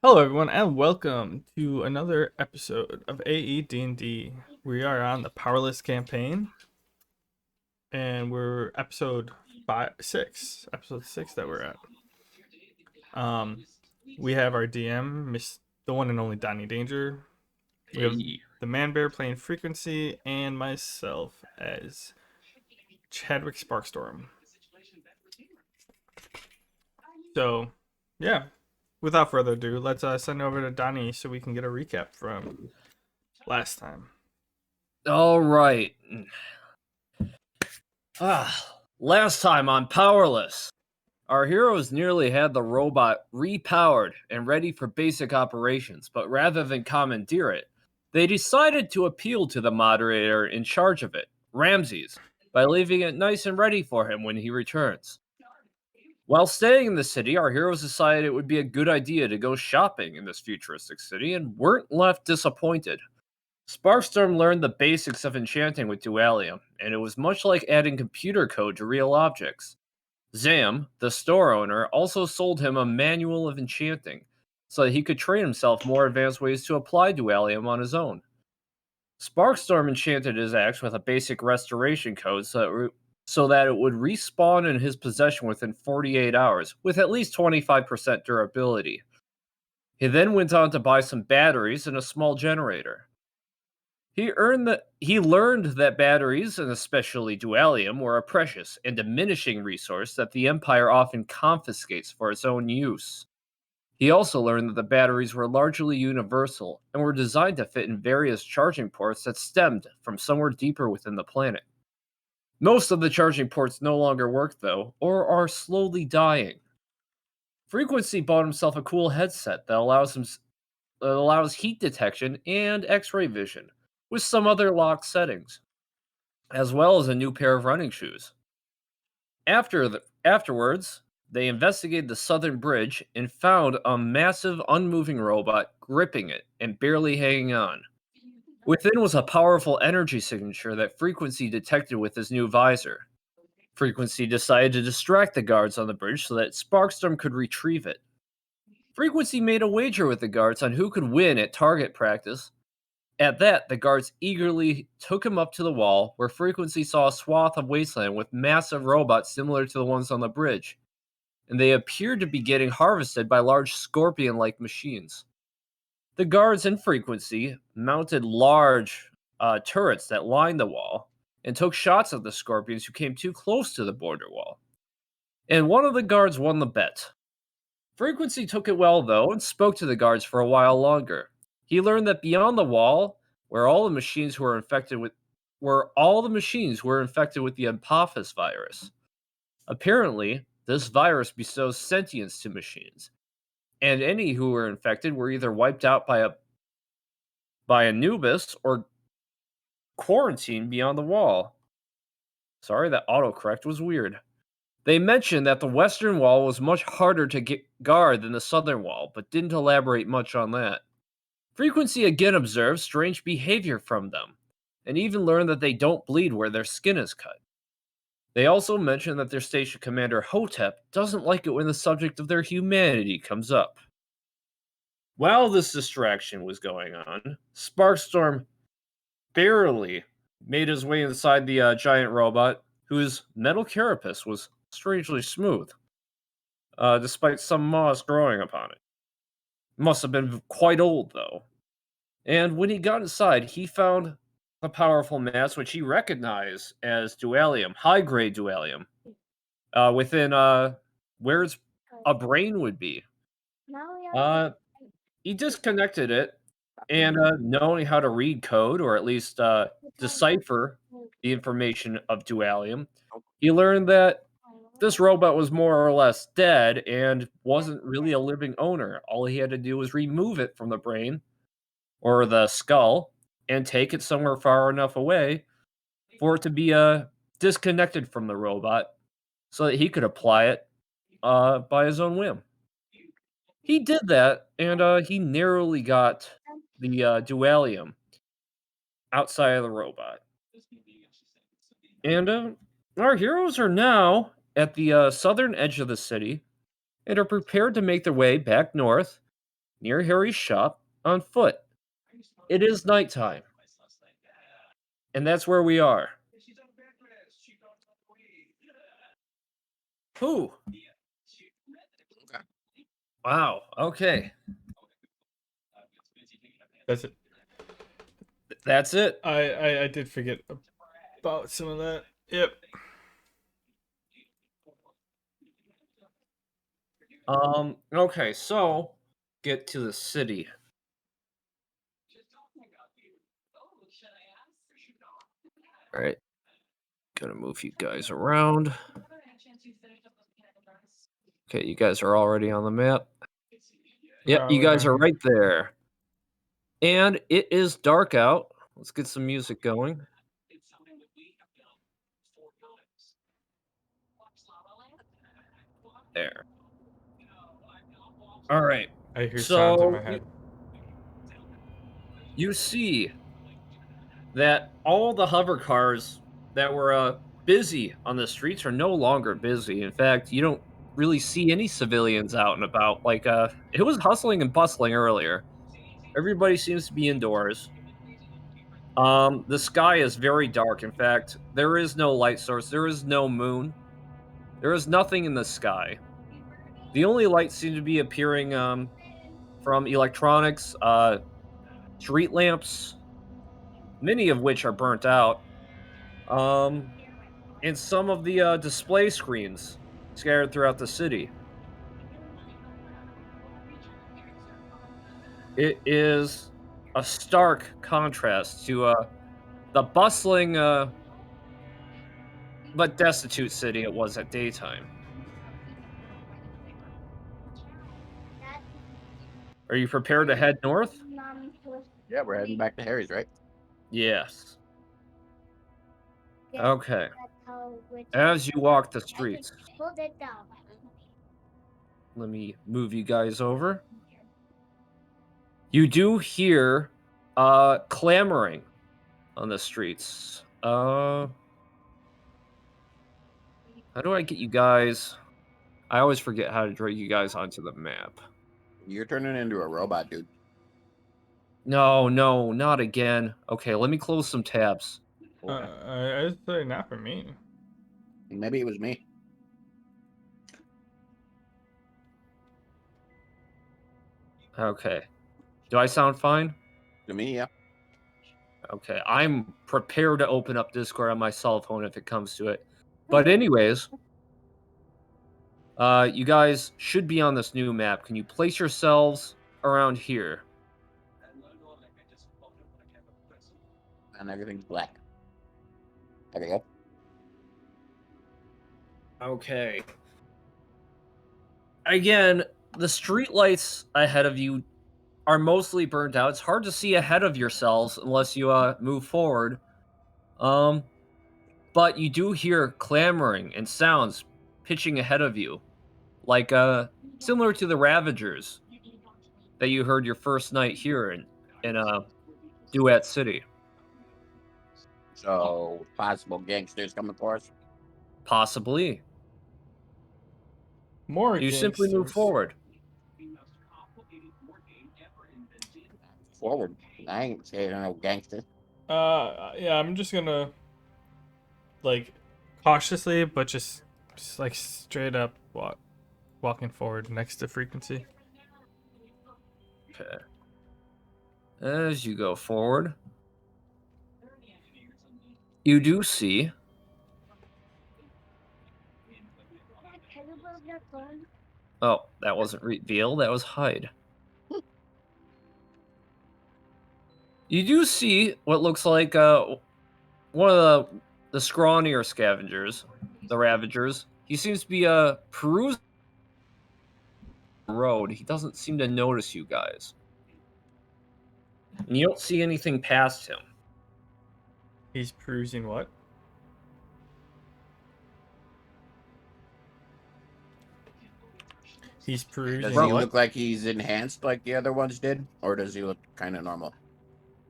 Hello, everyone, and welcome to another episode of AED&D. We are on the Powerless campaign, and we're episode six that we're at. Um, we have our DM, Miss the one and only Donnie Danger. We have Hey. the Man Bear playing Frequency, and myself as Chadwick Sparkstorm. So, yeah, without further ado, let's send over to Donnie so we can get a recap from last time. All right. Last time on Powerless, our heroes nearly had the robot repowered and ready for basic operations, but rather than commandeer it, they decided to appeal to the moderator in charge of it, Ramses, by leaving it nice and ready for him when he returns. While staying in the city, our heroes decided it would be a good idea to go shopping in this futuristic city and weren't left disappointed. Sparkstorm learned the basics of enchanting with Dualium, and it was much like adding computer code to real objects. Zam, the store owner, also sold him a manual of enchanting, so that he could train himself more advanced ways to apply Dualium on his own. Sparkstorm enchanted his axe with a basic restoration code so that it would respawn in his possession within 48 hours, with at least 25% durability. He then went on to buy some batteries and a small generator. He learned that batteries, and especially dualium, were a precious and diminishing resource that the Empire often confiscates for its own use. He also learned that the batteries were largely universal and were designed to fit in various charging ports that stemmed from somewhere deeper within the planet. Most of the charging ports no longer work, though, or are slowly dying. Frequency bought himself a cool headset that allows heat detection and X-ray vision, with some other locked settings, as well as a new pair of running shoes. Afterwards, they investigated the southern bridge and found a massive unmoving robot gripping it and barely hanging on. Within was a powerful energy signature that Frequency detected with his new visor. Frequency decided to distract the guards on the bridge so that Sparkstorm could retrieve it. Frequency made a wager with the guards on who could win at target practice. At that, the guards eagerly took him up to the wall, where Frequency saw a swath of wasteland with massive robots similar to the ones on the bridge, and they appeared to be getting harvested by large scorpion like machines. The guards and Frequency mounted large turrets that lined the wall and took shots at the scorpions who came too close to the border wall. And one of the guards won the bet. Frequency took it well, though, and spoke to the guards for a while longer. He learned that beyond the wall, where all the machines were infected with the Apophis virus. Apparently, this virus bestows sentience to machines, and any who were infected were either wiped out by Anubis or quarantined beyond the wall. Sorry, that autocorrect was weird. They mentioned that the western wall was much harder to guard than the southern wall, but didn't elaborate much on that. Frequency again observed strange behavior from them, and even learned that they don't bleed where their skin is cut. They also mentioned that their station commander Hotep doesn't like it when the subject of their humanity comes up. While this distraction was going on, Sparkstorm barely made his way inside the giant robot, whose metal carapace was strangely smooth, despite some moss growing upon it. Must have been quite old, though. And when he got inside, he found a powerful mass which he recognized as dualium, high grade dualium, within where a brain would be. Uh, he disconnected it, and knowing how to read code or at least decipher the information of dualium, he learned that this robot was more or less dead and wasn't really a living owner. All he had to do was remove it from the brain or the skull and take it somewhere far enough away for it to be disconnected from the robot so that he could apply it by his own whim. He did that, and he narrowly got the dualium outside of the robot. And our heroes are now at the southern edge of the city, and are prepared to make their way back north near Harry's shop on foot. It is nighttime, and that's where we are. Whew. Wow. Okay. That's it. That's it. I did forget about some of that. Yep. Okay, so get to the city. All right. Gonna move you guys around. Okay, you guys are already on the map. We're Yep, all the you way guys down are here. right there. And it is dark out. Let's get some music going. There. All right. I hear sounds in my So head. you see that all the hover cars that were busy on the streets are no longer busy. In fact, you don't really see any civilians out and about. Like it was hustling and bustling earlier. Everybody seems to be indoors. The sky is very dark. In fact, there is no light source. There is no moon. There is nothing in the sky. The only lights seem to be appearing from electronics, street lamps, many of which are burnt out, um, and some of the display screens scattered throughout the city. It is a stark contrast to the bustling but destitute city it was at daytime. Are you prepared to head north? Yeah, we're heading back to Harry's, right? Yes. Okay. As you walk the streets, let me move you guys over. You do hear clamoring on the streets. How do I get you guys? I always forget how to drag you guys onto the map. You're turning into a robot, dude. No, no, not again. Okay, let me close some tabs. Okay. I'd say not for me. Maybe it was me. Okay. Do I sound fine? To me, yeah. Okay, I'm prepared to open up Discord on my cell phone if it comes to it. But anyways, you guys should be on this new map. Can you place yourselves around here? And everything's black. There we go. Okay. Again, the streetlights ahead of you are mostly burnt out. It's hard to see ahead of yourselves unless you move forward. Um, but you do hear clamoring and sounds pitching ahead of you, like similar to the Ravagers that you heard your first night here in Duet City. So, possible gangsters coming for us. Possibly. More You simply move gangsters. forward. Forward. I ain't scared of no gangster. Yeah, I'm just gonna like cautiously, but just like straight up walking forward next to frequency. Okay. As you go forward, you do see. Oh, that wasn't reveal. That was hide. You do see what looks like one of the scrawnier scavengers, the Ravagers. He seems to be perusing the road. He doesn't seem to notice you guys. And you don't see anything past him. He's perusing what? He's Does perusing he what? look like he's enhanced like the other ones did? Or does he look kind of normal?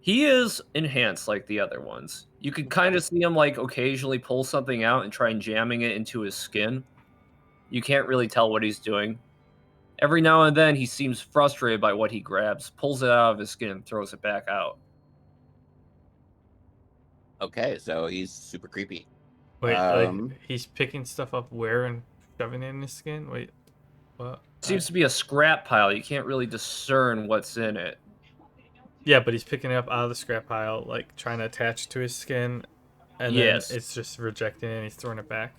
He is enhanced like the other ones. You could kind of see him like occasionally pull something out and try and jamming it into his skin. You can't really tell what he's doing. Every now and then, he seems frustrated by what he grabs, pulls it out of his skin, and throws it back out. Okay, so he's super creepy. Wait, like Um, he's picking stuff up where and shoving it in his skin? Wait, what? Seems to be a scrap pile. You can't really discern what's in it. Yeah, but he's picking it up out of the scrap pile, like trying to attach to his skin, and then Yes. it's just rejecting it and he's throwing it back.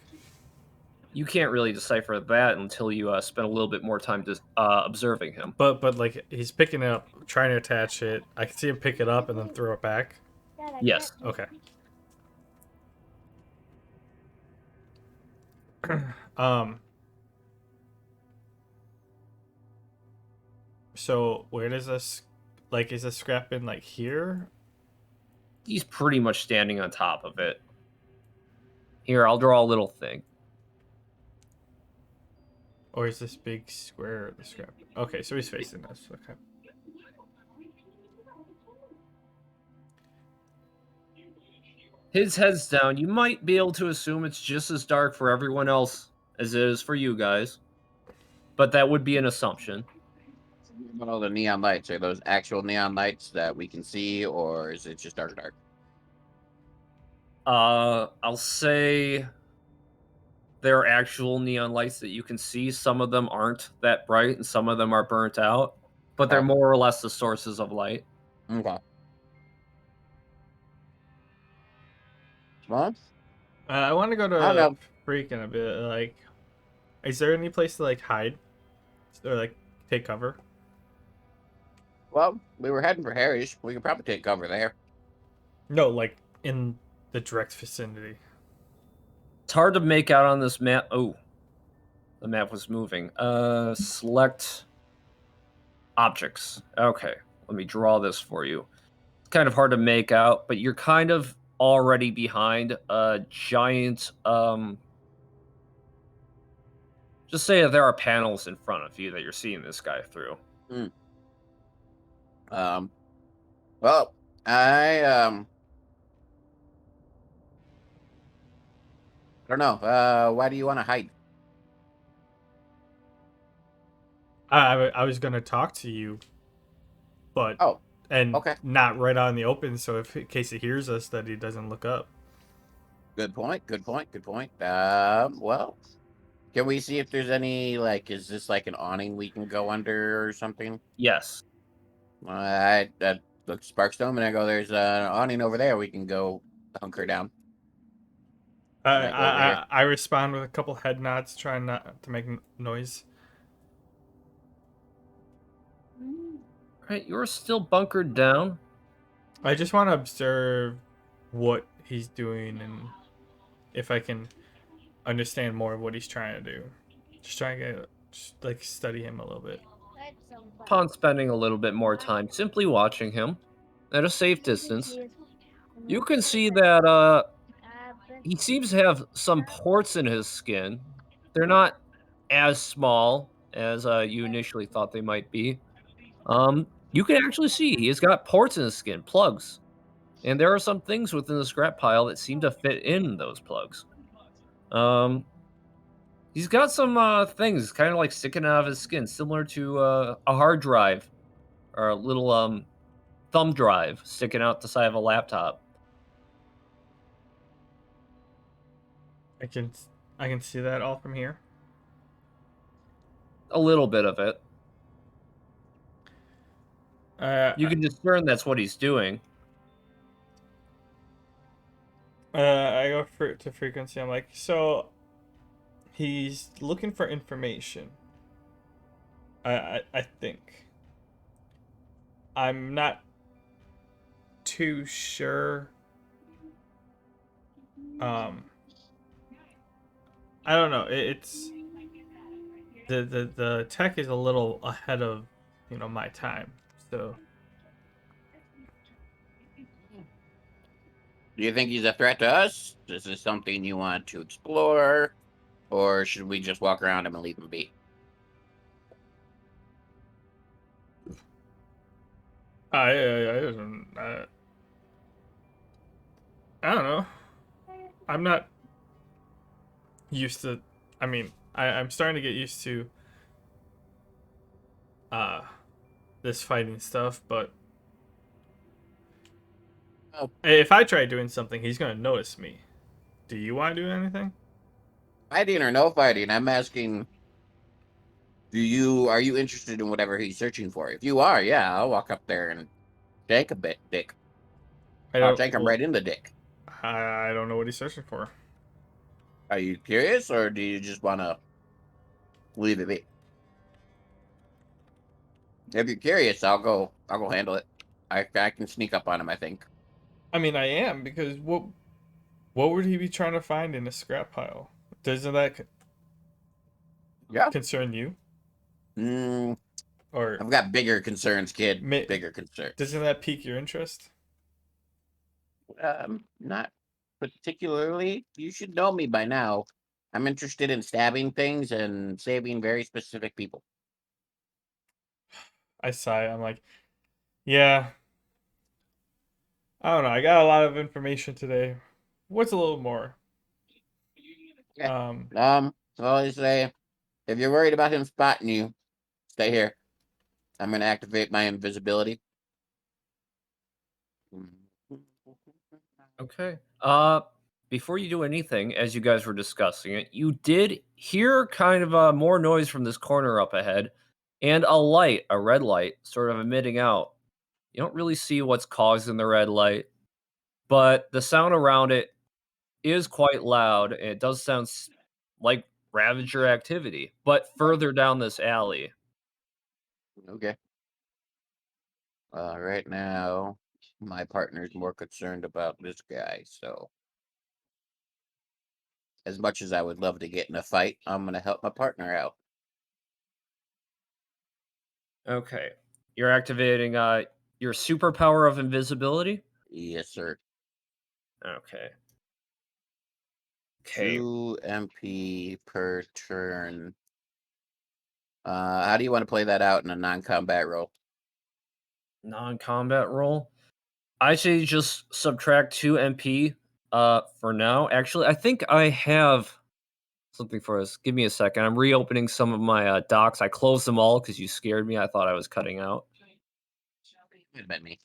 You can't really decipher that until you spend a little bit more time observing him. But like he's picking it up, trying to attach it. I can see him pick it up and then throw it back. Yes. Okay. um. So where does this, like, is this scrap in like here? He's pretty much standing on top of it. Here, I'll draw a little thing. Or is this big square the scrap? Okay, so he's facing us. Okay. His head's down. You might be able to assume it's just as dark for everyone else as it is for you guys. But that would be an assumption. what all the neon lights? Are those actual neon lights that we can see, or is it just dark? I'll say there are actual neon lights that you can see. Some of them aren't that bright, and some of them are burnt out. But they're Okay. more or less the sources of light. Okay. Well, I want to go I don't to know. freaking a bit. Like, is there any place to like hide or like take cover? Well, we were heading for Harry's. We could probably take cover there. No, like in the direct vicinity. It's hard to make out on this map. Oh, the map was moving. Select objects. Okay, let me draw this for you. It's kind of hard to make out, but you're kind of already behind a giant. Just say that there are panels in front of you that you're seeing this guy through. Um, well, I don't know. Why do you want to hide? I was gonna talk to you, but Oh, and okay. not right out in the open. So if in case he hears us, that he doesn't look up. Good point. Good point. Good point. Well, can we see if there's any, like, is this like an awning we can go under or something? Yes. I look Sparkstone and I go, there's an awning over there. We can go hunker down. I And I go over here. I respond with a couple head nods, trying not to make noise. Right, you're still bunkered down. I just want to observe what he's doing and if I can understand more of what he's trying to do. Just trying to get, just like study him a little bit. Upon spending a little bit more time simply watching him at a safe distance, you can see that he seems to have some ports in his skin. They're not as small as you initially thought they might be. You can actually see he has got ports in his skin, plugs, and there are some things within the scrap pile that seem to fit in those plugs. Um, he's got some things kind of like sticking out of his skin, similar to a hard drive or a little thumb drive sticking out the side of a laptop. I can I can see that all from here. A little bit of it. You Uh, can discern that's what he's doing. I go to frequency. I'm like, so he's looking for information. I think. I'm not too sure. Um, I don't know. It's the tech is a little ahead of my time. So Do you think he's a threat to us? Is this something you want to explore? Or should we just walk around him and leave him be? I don't know. I'm not used to. I mean, I'm starting to get used to uh this fighting stuff, but Oh, if I try doing something, he's gonna notice me. Do you want to do anything? fighting or no fighting? I'm asking. Are you interested in whatever he's searching for? If you are, yeah, I'll walk up there and shank a bit, dick. I I'll don't. shank him Well, right in the dick. I don't know what he's searching for. Are you curious, or do you just want to leave it be? If you're curious, I'll go. I'll go handle it. I can sneak up on him. I think. I mean, I am because what would he be trying to find in a scrap pile? Doesn't that Yeah. concern you? Mm, Or I've got bigger concerns, kid. may, Bigger concerns. doesn't that pique your interest? Not particularly. You should know me by now. I'm interested in stabbing things and saving very specific people. I sigh. I'm like, yeah. I don't know. I got a lot of information today. What's a little more? Yeah. Um, So I say, if you're worried about him spotting you, stay here. I'm gonna activate my invisibility. Okay. Before you do anything, as you guys were discussing it, you did hear kind of more noise from this corner up ahead, and a light, a red light, sort of emitting out. You don't really see what's causing the red light, but the sound around it is quite loud, and it does sound like Ravager activity, but further down this alley. Okay. Right now, my partner's more concerned about this guy. So, as much as I would love to get in a fight, I'm gonna help my partner out. Okay. You're activating your superpower of invisibility? Yes, sir. Okay. Okay. 2 MP per turn. How do you want to play that out in a non-combat role? Non-combat roll. I say just subtract 2 MP for now. Actually, I think I have something for us. Give me a second. I'm reopening some of my docs. I closed them all because you scared me. I thought I was cutting out. Might have been me.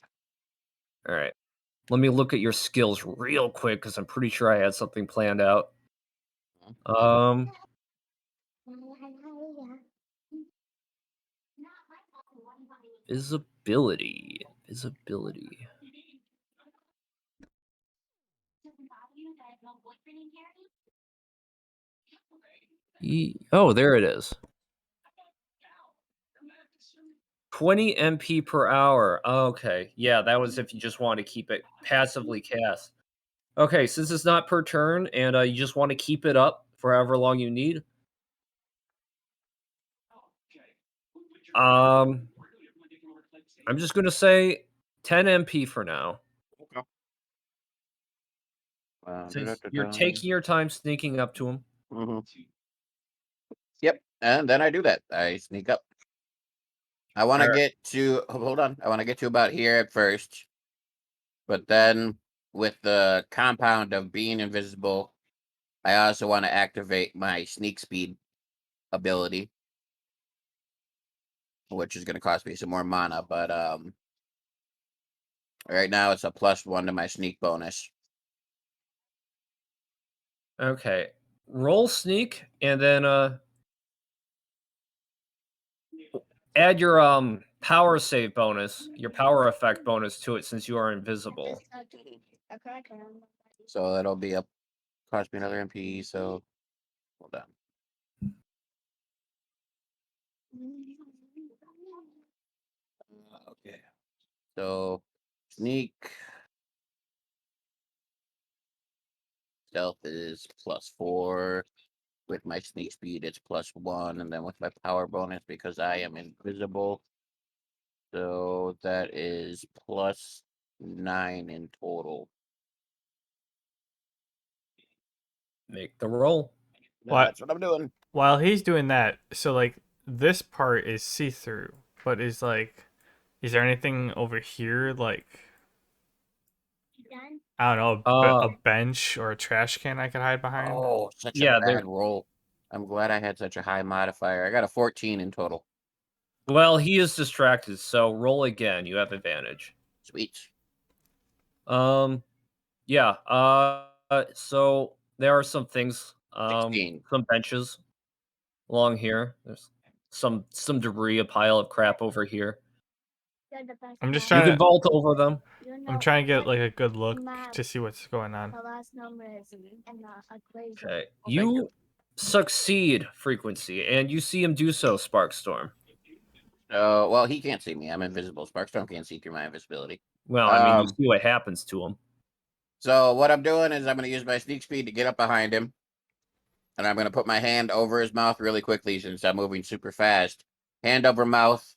All right. Let me look at your skills real quick because I'm pretty sure I had something planned out. Um, visibility. Visibility. Oh, there it is. 20 MP per hour. Okay. Yeah, that was if you just want to keep it passively cast. Okay, since it's not per turn and you just want to keep it up for however long you need, um, I'm just going to say 10 MP for now. Okay. Since you're taking your time sneaking up to him. Mhm. Yep, and then I do that. I sneak up. I want All to right. get to. Hold on. I want to get to about here at first, but then with the compound of being invisible, I also want to activate my sneak speed ability, which is going to cost me some more mana. But right now it's a +1 to my sneak bonus. Okay. Roll sneak and then add your power save bonus, your power effect bonus to it since you are invisible. So that'll be up, cost me another MP. So hold on. Okay. So sneak stealth is +4. With my sneak speed, it's +1, and then with my power bonus, because I am invisible, so that is +9 in total. Make the roll. what That's what I'm doing. while he's doing that, so like this part is see through, but is there anything over here like I don't know, Uh a bench or a trash can I could hide behind? Oh, such a yeah, there bad roll. I'm glad I had such a high modifier. I got a 14 in total. Well, he is distracted, so roll again. You have advantage. Sweet. Um, yeah. So there are some things, 16. some benches along here. There's some debris, a pile of crap over here. I'm just You trying can to. vault over them. I'm trying to get like a good look to see what's going on. Okay. Well, thank you. You succeed, Frequency, and you see him do so, Sparkstorm. Well, he can't see me. I'm invisible. Sparkstorm can't see through my invisibility. Well, I mean, you Um, see what happens to him. so what I'm doing is I'm going to use my sneak speed to get up behind him, and I'm going to put my hand over his mouth really quickly since I'm moving super fast. Hand over mouth,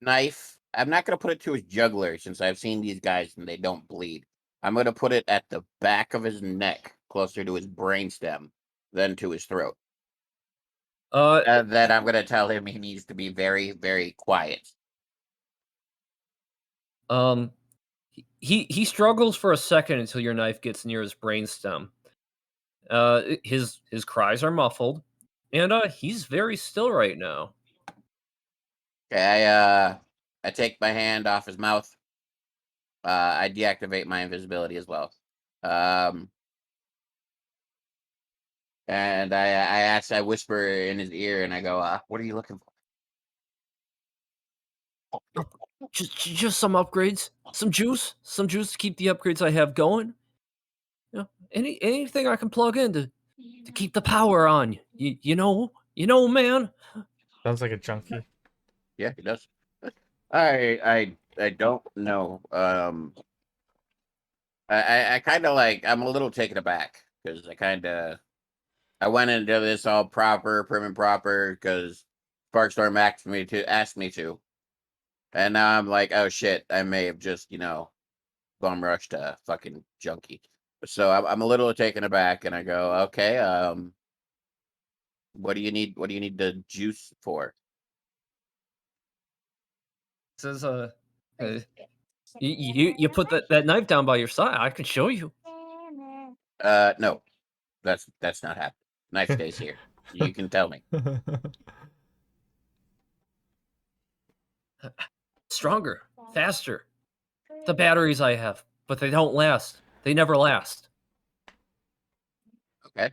knife. I'm not going to put it to his jugular since I've seen these guys and they don't bleed. I'm going to put it at the back of his neck, closer to his brainstem than to his throat. Uh, And then I'm going to tell him he needs to be very, very quiet. um, he struggles for a second until your knife gets near his brainstem. His cries are muffled, and he's very still right now. Okay, I take my hand off his mouth. I deactivate my invisibility as well. Um, and I whisper in his ear, and I go, "What are you looking for?" Just some upgrades, some juice to keep the upgrades I have going. You know, anything I can plug in to keep the power on. Man. Sounds like a junkie. Yeah, he does. I don't know. I kind of like I'm a little taken aback because I went into this all proper, prim and proper because Sparkstorm asked me to, and now I'm like, oh shit, I may have just bum rushed a fucking junkie. So I'm a little taken aback, and I go, okay, what do you need? What do you need the juice for? Says uh, you put that knife down by your side. I can show you. No, that's not happening. Knife stays here. You can tell me. Stronger, faster. The batteries I have, but they don't last. They never last. Okay.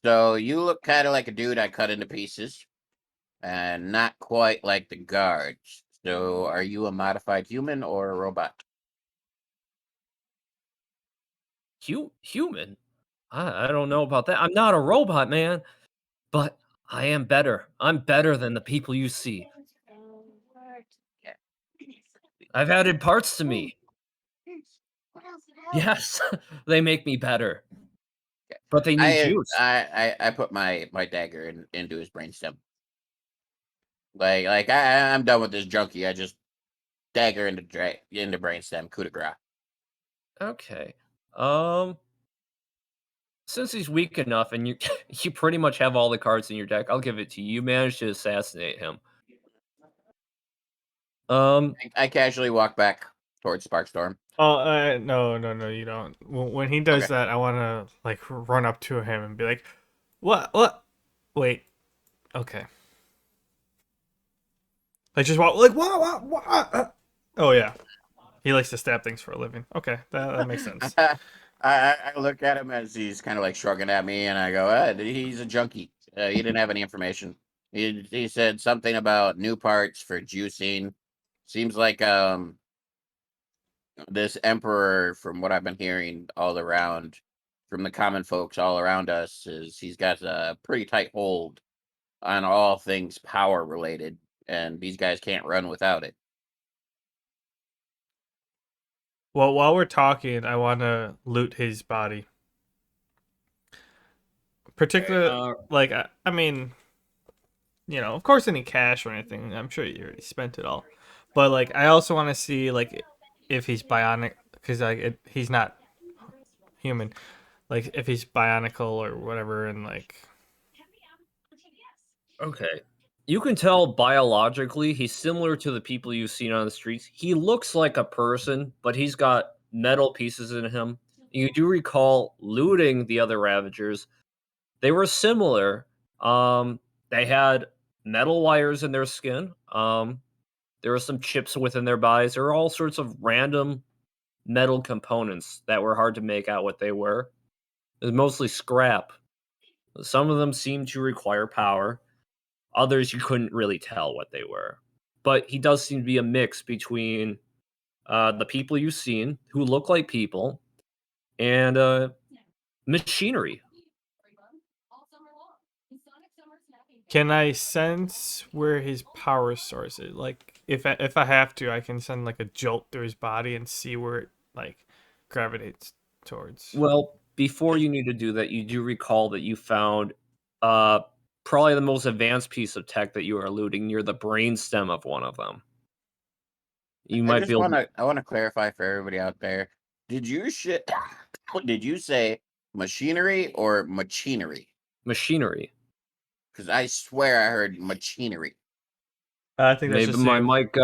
So you look kind of like a dude I cut into pieces, and not quite like the guards. So are you a modified human or a robot? Human? I don't know about that. I'm not a robot, man, but I am better. I'm better than the people you see. Yeah. I've added parts to me. Yes, they make me better, but they need I juice. I put my dagger into his brainstem. I'm done with this junkie. I just dagger into brainstem. Coup de grace. Okay. Um, since he's weak enough and you you pretty much have all the cards in your deck, I'll give it to you. You managed to assassinate him. Um, I casually walk back towards Sparkstorm. Oh, no, you don't. When he does Okay. that, I want to like run up to him and be like, "What? Wait, okay." Like just walk like what? Oh yeah, he likes to stab things for a living. Okay, that makes sense. I look at him as he's kind of like shrugging at me, and I go, he's a junkie. He didn't have any information. He said something about new parts for juicing. Seems like this emperor, from what I've been hearing all around from the common folks all around us, is he's got a pretty tight hold on all things power related, and these guys can't run without it. Well, while we're talking, I want to loot his body. okay, Particular, like I mean, of course, any cash or anything. I'm sure you already spent it all, but like I also want to see like if he's bionic because he's not human. Like if he's bionical or whatever, and like okay. You can tell biologically he's similar to the people you've seen on the streets. He looks like a person, but he's got metal pieces in him. You do recall looting the other Ravagers. They were similar. They had metal wires in their skin. There were some chips within their bodies. There were all sorts of random metal components that were hard to make out what they were. It was mostly scrap. Some of them seemed to require power. Others you couldn't really tell what they were. But he does seem to be a mix between the people you've seen who look like people and machinery. Can I sense where his power source is? Like, if I have to, I can send like a jolt through his body and see where it like gravitates towards. Well, before you need to do that, you do recall that you found uh, probably the most advanced piece of tech that you are looting near the brainstem of one of them. You I might be just able I want to clarify for everybody out there. Did you shit? Did you say machinery or machinery? machinery. Because I swear I heard machinery. I think that's Maybe just my you. mic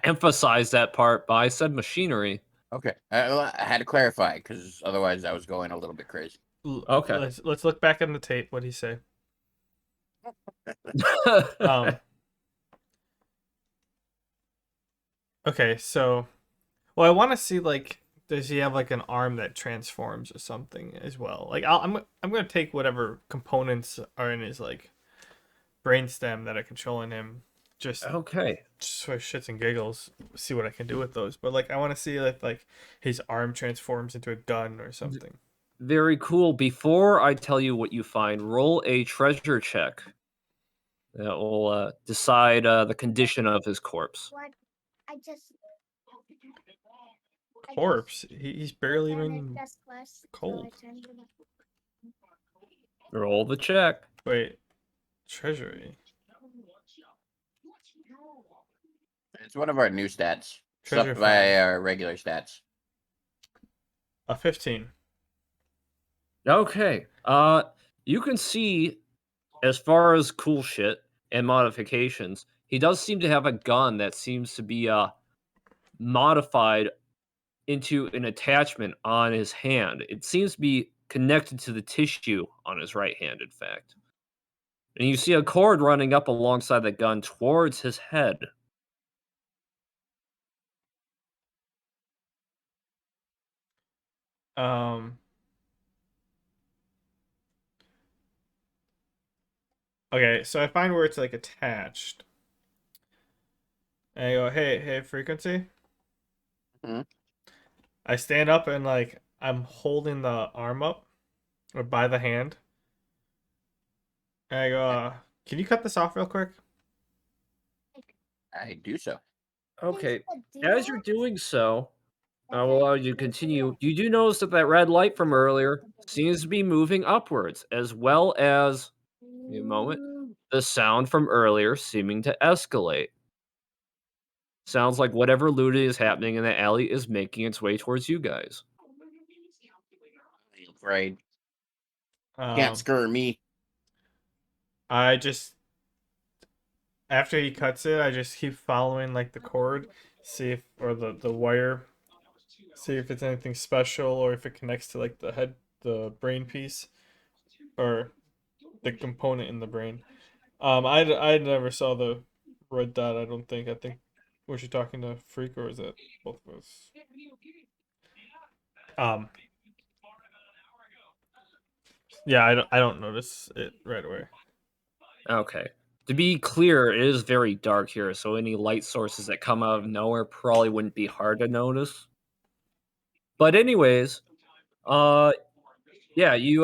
emphasized that part, but I said machinery. Okay, I had to clarify because otherwise I was going a little bit crazy. Okay. Let's look back on the tape. What did he say? Um. Okay, so well, I want to see like does he have like an arm that transforms or something as well? Like I'm gonna take whatever components are in his like brainstem that are controlling him, just Okay. just for shits and giggles, see what I can do with those. But like I want to see if like his arm transforms into a gun or something. Very cool. Before I tell you what you find, roll a treasure check that will decide the condition of his corpse. Corpse. He's barely even cold. Roll the check. Wait, treasury. It's one of our new stats, Treasure sucked by found. our regular stats. A 15. Okay. You can see as far as cool shit and modifications, he does seem to have a gun that seems to be modified into an attachment on his hand. It seems to be connected to the tissue on his right hand, in fact. And you see a cord running up alongside the gun towards his head. Um. Okay, so I find where it's like attached. And I go, hey, frequency. Hmm. I stand up and like I'm holding the arm up or by the hand. And I go, can you cut this off real quick? I do so. Okay. As you're doing so, I will allow you to continue. You do notice that that red light from earlier seems to be moving upwards, as well as, give me a moment, the sound from earlier seeming to escalate. Sounds like whatever looting is happening in the alley is making its way towards you guys. I'm afraid. Can't Um, scare me. I just after he cuts it, I just keep following like the cord, see if or the wire, see if it's anything special or if it connects to like the head, the brain piece, or the component in the brain. I never saw the red dot. I don't think. I think was you talking to Freak or is that both of us? Um, yeah, I don't notice it right away. Okay. To be clear, it is very dark here, so any light sources that come out of nowhere probably wouldn't be hard to notice. But anyways, uh yeah, you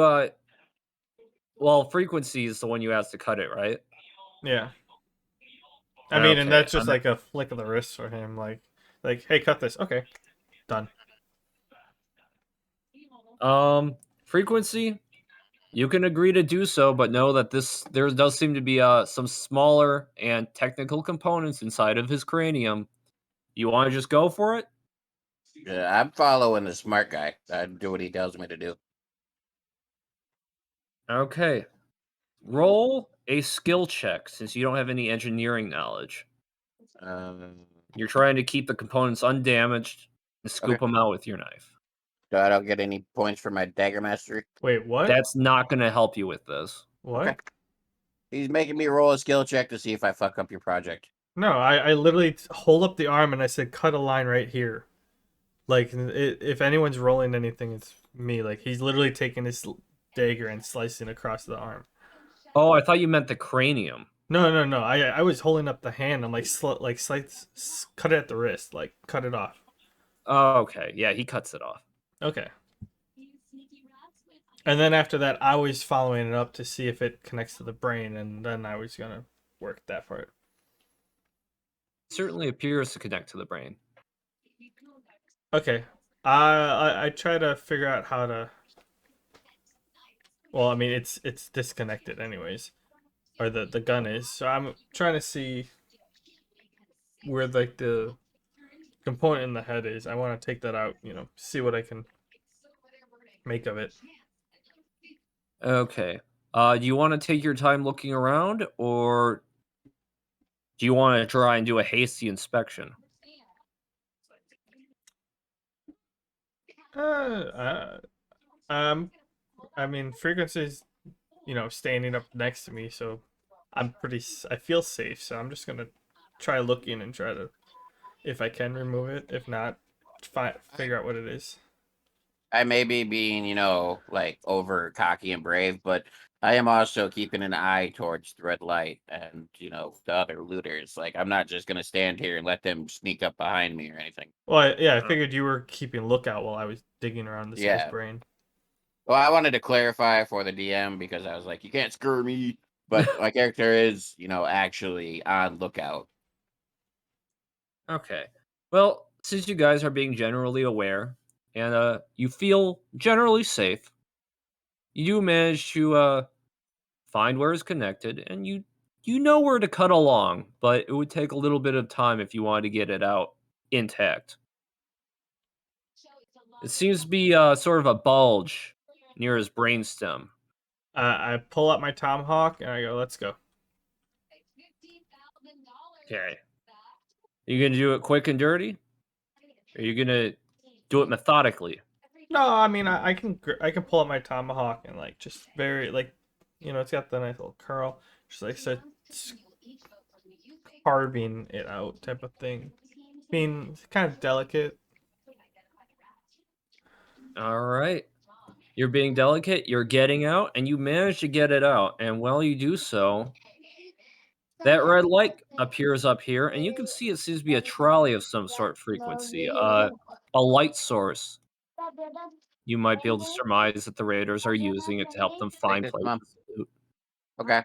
well, frequency is the one you asked to cut it, right? Yeah, I mean, and Okay. that's just like a flick of the wrist for him, like hey, cut this. Okay, done. Frequency, you can agree to do so, but know that there does seem to be some smaller and technical components inside of his cranium. You want to just go for it? Yeah, I'm following the smart guy. I do what he tells me to do. Okay. Roll a skill check since you don't have any engineering knowledge. Um, You're trying to keep the components undamaged and okay. scoop them out with your knife. So I don't get any points for my dagger mastery. Wait, what? That's not going to help you with this. Okay. What? He's making me roll a skill check to see if I fuck up your project. No, I literally hold up the arm and I said cut a line right here. Like if anyone's rolling anything, it's me. Like he's literally taking his dagger and slicing across the arm. Oh, I thought you meant the cranium. No. I was holding up the hand. I'm like cut it at the wrist. Like cut it off. Oh, okay. Yeah, he cuts it off. Okay. And then after that, I was following it up to see if it connects to the brain, and then I was gonna work that part. Certainly appears to connect to the brain. Okay. I try to figure out how to. Well, I mean, it's disconnected anyways, or the gun is. So I'm trying to see where like the component in the head is. I want to take that out. See what I can make of it. Okay. Do you want to take your time looking around, or do you want to try and do a hasty inspection? Uh, um, I mean, frequency's standing up next to me, so I feel safe. So I'm just gonna try looking and try to, if I can remove it. If not, figure out what it is. I may be being, like over cocky and brave, but I am also keeping an eye towards the red light and, the other looters. Like, I'm not just going to stand here and let them sneak up behind me or anything. Well, yeah, I Uh, figured you were keeping lookout while I was digging around this guy's Yeah. brain. Well, I wanted to clarify for the DM because I was like, you can't screw me. But my character is, actually on lookout. Okay. Well, since you guys are being generally aware and you feel generally safe, you do manage to find where it's connected, and you know where to cut along, but it would take a little bit of time if you wanted to get it out intact. It seems to be sort of a bulge near his brainstem. I pull out my tomahawk and I go, "Let's go." Okay. You gonna do it quick and dirty? Or are you gonna do it methodically? No, I mean I can pull out my tomahawk and like just very like, it's got the nice little curl, just like start carving it out type of thing. Being it's kind of delicate. All right. You're being delicate, you're getting out, and you manage to get it out. And while you do so, that red light appears up here, and you can see it seems to be a trolley of some sort frequency, a light source. You might be able to surmise that the raiders are using it to help them Take find this, places Mom. to loot. Okay.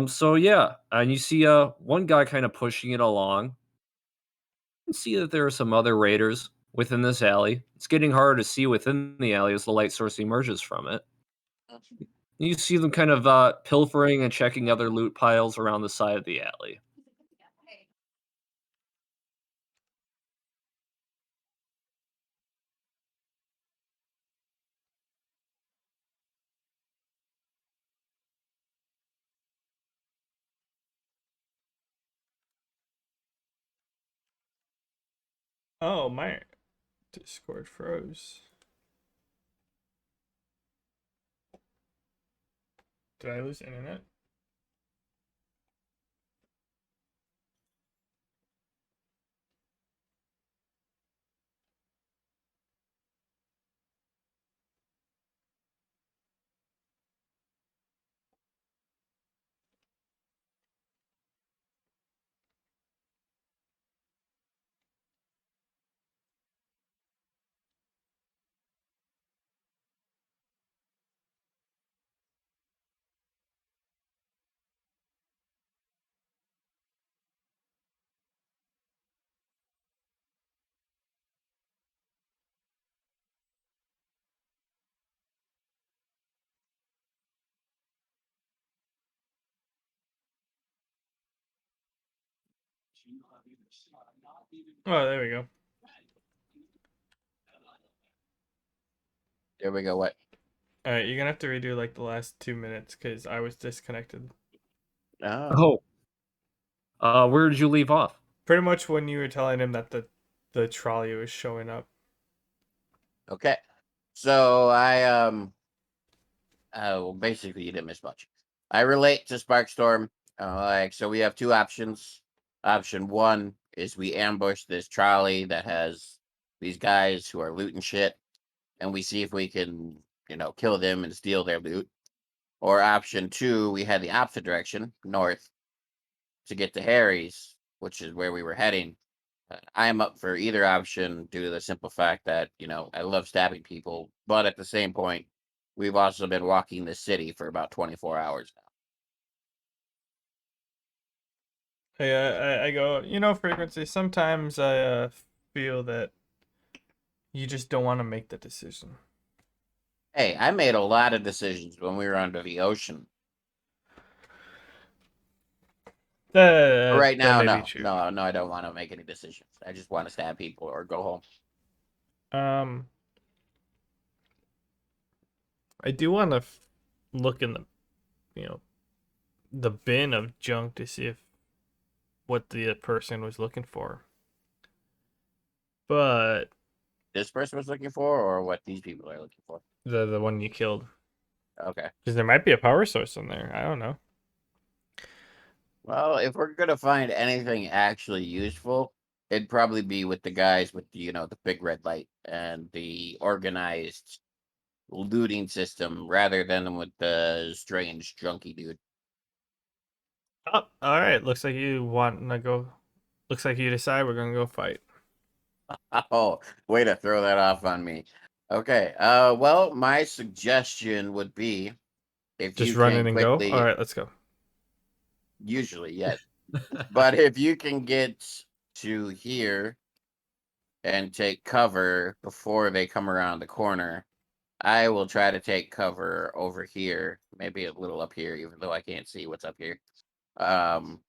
So yeah, and you see one guy kind of pushing it along. You can see that there are some other raiders within this alley. It's getting harder to see within the alley as the light source emerges from it. You see them kind of pilfering and checking other loot piles around the side of the alley. Oh, my Discord froze. Did I lose internet? Oh, there we go. There we go. What? All right, you're gonna have to redo like the last 2 minutes because I was disconnected. Oh. Where did you leave off? Pretty much when you were telling him that the trolley was showing up. Okay. So I well, basically you didn't miss much. I relate to Sparkstorm. So we have two options. Option one is we ambush this trolley that has these guys who are looting shit, and we see if we can, kill them and steal their loot. Or option two, we head the opposite direction, north, to get to Harry's, which is where we were heading. I am up for either option due to the simple fact that, I love stabbing people, but at the same point, we've also been walking the city for about 24 hours now. I go, frequency. Sometimes I feel that you just don't want to make the decision. Hey, I made a lot of decisions when we were under the ocean. But right That now, may be no. true. No, I don't want to make any decisions. I just want to stab people or go home. Um, I do want to look in the, you know, the bin of junk to see if what the person was looking for. But This person was looking for, or what these people are looking for? the one you killed, Okay. because there might be a power source in there. I don't know. Well, if we're gonna find anything actually useful, it'd probably be with the guys with the big red light and the organized looting system, rather than with the strange junkie dude. Oh, all right. Looks like you want to go. Looks like you decide we're gonna go fight. Oh, way to throw that off on me. Okay. Well, my suggestion would be if Just you run in can and go. All quickly, right, let's go. usually, yes, but if you can get to here and take cover before they come around the corner, I will try to take cover over here, maybe a little up here, even though I can't see what's up here. Um,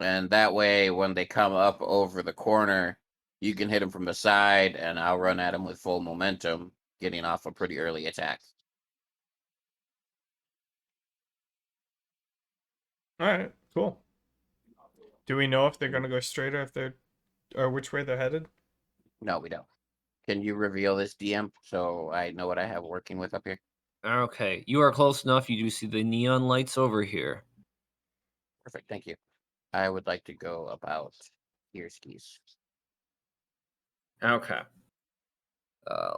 and that way, when they come up over the corner, you can hit them from the side, and I'll run at them with full momentum, getting off a pretty early attack. All right, cool. Do we know if they're gonna go straight or if they're or which way they're headed? No, we don't. Can you reveal this, DM, so I know what I have working with up here? Okay, you are close enough. You do see the neon lights over here. Perfect, thank you. I would like to go about here, skis. Okay.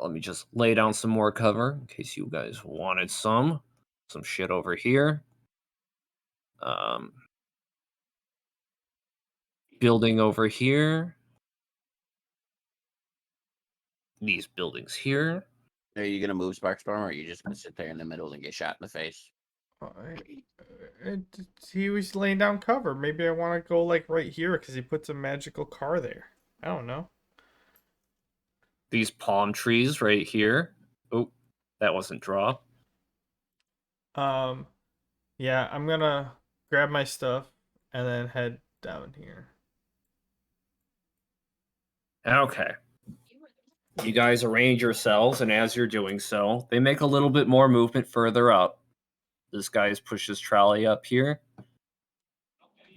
Let me just lay down some more cover in case you guys wanted some shit over here. Um, building over here. These buildings here. Are you gonna move Sparkstorm, or are you just gonna sit there in the middle and get shot in the face? He was laying down cover. Maybe I want to go like right here because he puts a magical car there. I don't know. These palm trees right here. Oh, that wasn't draw. Um, yeah, I'm gonna grab my stuff and then head down here. Okay. You guys arrange yourselves, and as you're doing so, they make a little bit more movement further up. This guy's pushed his trolley up here.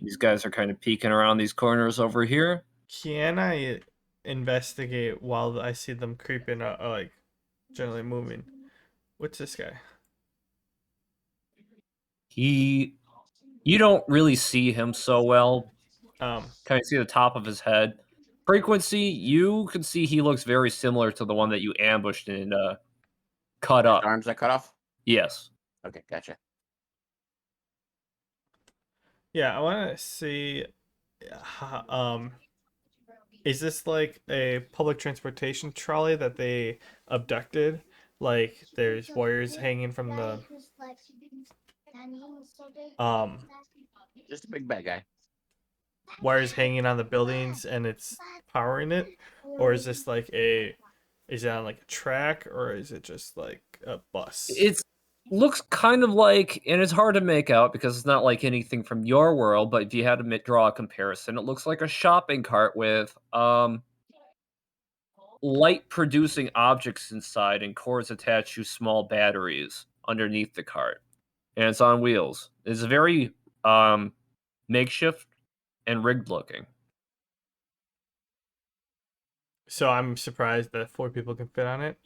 These guys are kind of peeking around these corners over here. Can I investigate while I see them creeping up, like generally moving? What's this guy? You don't really see him so well. Um, Kind of see the top of his head. Frequency, you can see he looks very similar to the one that you ambushed and cut His up. arms that cut off? Yes. Okay, gotcha. yeah, I want to see. Is this like a public transportation trolley that they abducted? Like there's wires hanging from the um Just a big bad guy. wires hanging on the buildings and it's powering it, or is this like a is it on like a track or is it just like a bus? It looks kind of like, and it's hard to make out because it's not like anything from your world, but if you had to draw a comparison, it looks like a shopping cart with light producing objects inside and cords attached to small batteries underneath the cart. And it's on wheels. It's very makeshift and rigged looking. So I'm surprised that four people can fit on it.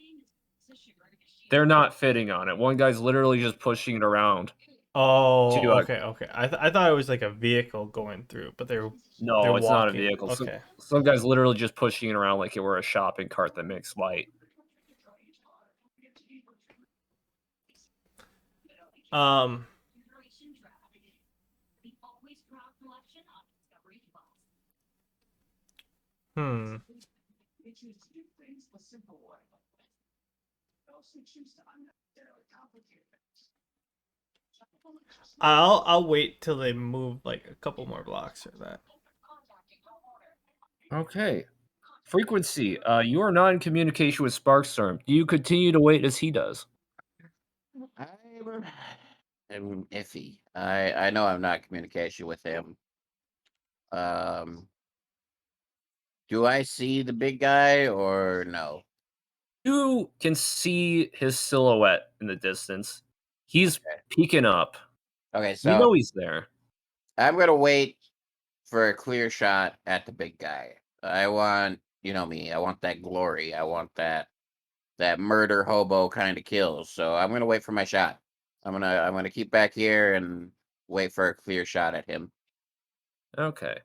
They're not fitting on it. One guy's literally just pushing it around. Oh, To okay. I thought it was like a vehicle going through, but they're no, it's not a walking. vehicle. So, Okay. some guy's literally just pushing it around like it were a shopping cart that makes light. Um. Hmm. I'll wait till they move like a couple more blocks or that. Okay. Frequency. You are not in communication with Sparkstorm. Do you continue to wait as he does? I'm, I'm iffy. I know I'm not in communication with him. Um, do I see the big guy or no? You can see his silhouette in the distance. He's Okay. peeking up. Okay, You so know he's there. I'm gonna wait for a clear shot at the big guy. I want, you know me, I want that glory. I want that murder hobo kind of kills. So I'm gonna wait for my shot. I'm gonna keep back here and wait for a clear shot at him. Okay.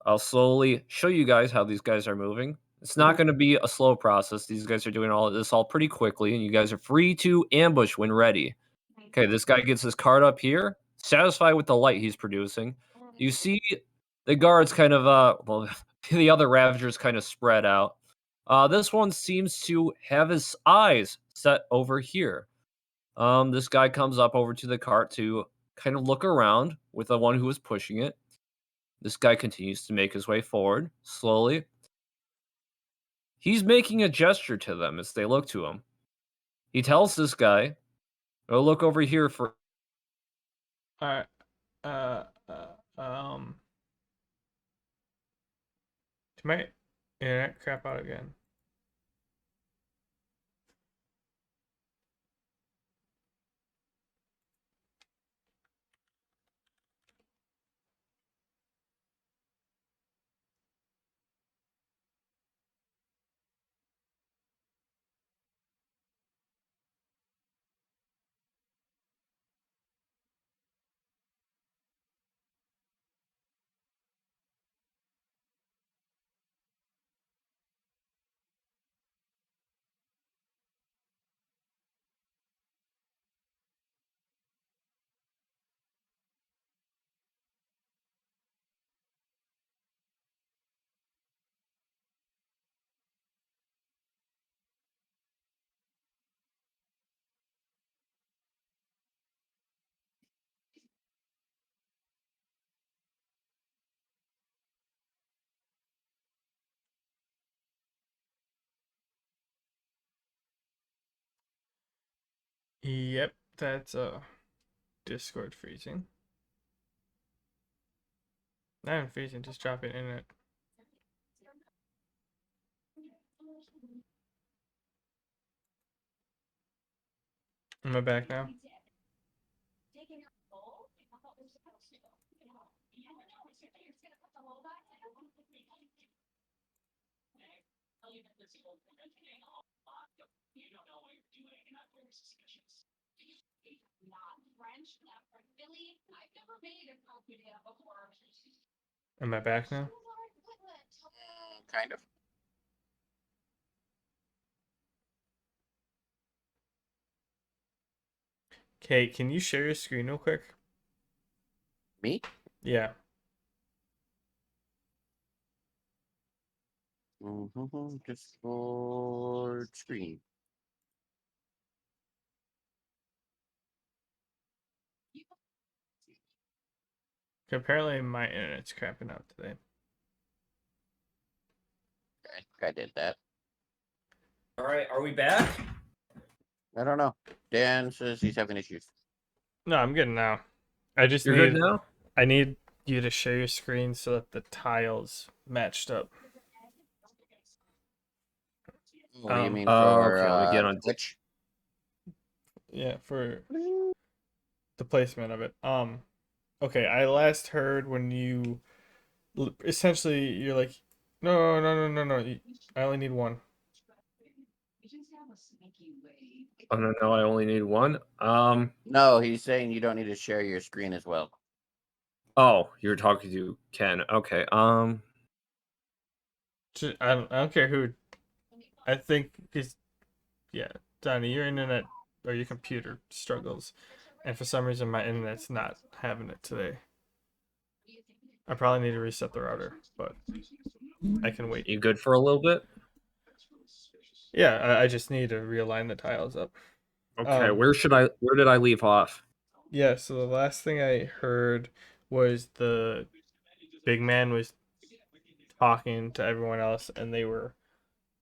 I'll slowly show you guys how these guys are moving. It's not Mhm. going to be a slow process. These guys are doing all of this all pretty quickly, and you guys are free to ambush when ready. Okay, this guy gets his card up here, satisfied with the light he's producing. You see the guards kind of, well, the other Ravagers kind of spread out. This one seems to have his eyes set over here. This guy comes up over to the cart to kind of look around with the one who was pushing it. This guy continues to make his way forward slowly. He's making a gesture to them as they look to him. He tells this guy, "Go look over here for." All right. Uh. Um. Did my internet crap out again? Yep. That's Discord freezing. Not even freezing. Just dropping internet. Am I back now? Am I back now? Kind of. Okay. Can you share your screen real quick? Me? Yeah. Discord screen. Apparently my internet's crapping out today. I did that. All right, are we back? I don't know. Dan says he's having issues. No, I'm good now. I just You're good need now. I need you to share your screen so that the tiles matched up. What do you mean for Okay. Let me get on. Twitch? Yeah, for the placement of it. Okay, I last heard when you essentially you're like, no. I only need one. Oh no, I only need one. No, he's saying you don't need to share your screen as well. Oh, you're talking to Ken. Okay. I don't care who. I think because yeah, Donnie, your internet or your computer struggles, and for some reason my internet's not having it today. I probably need to reset the router, but I can wait. You good for a little bit? Yeah, I just need to realign the tiles up. Okay. Um, Where did I leave off? yeah. So the last thing I heard was the big man was talking to everyone else, and they were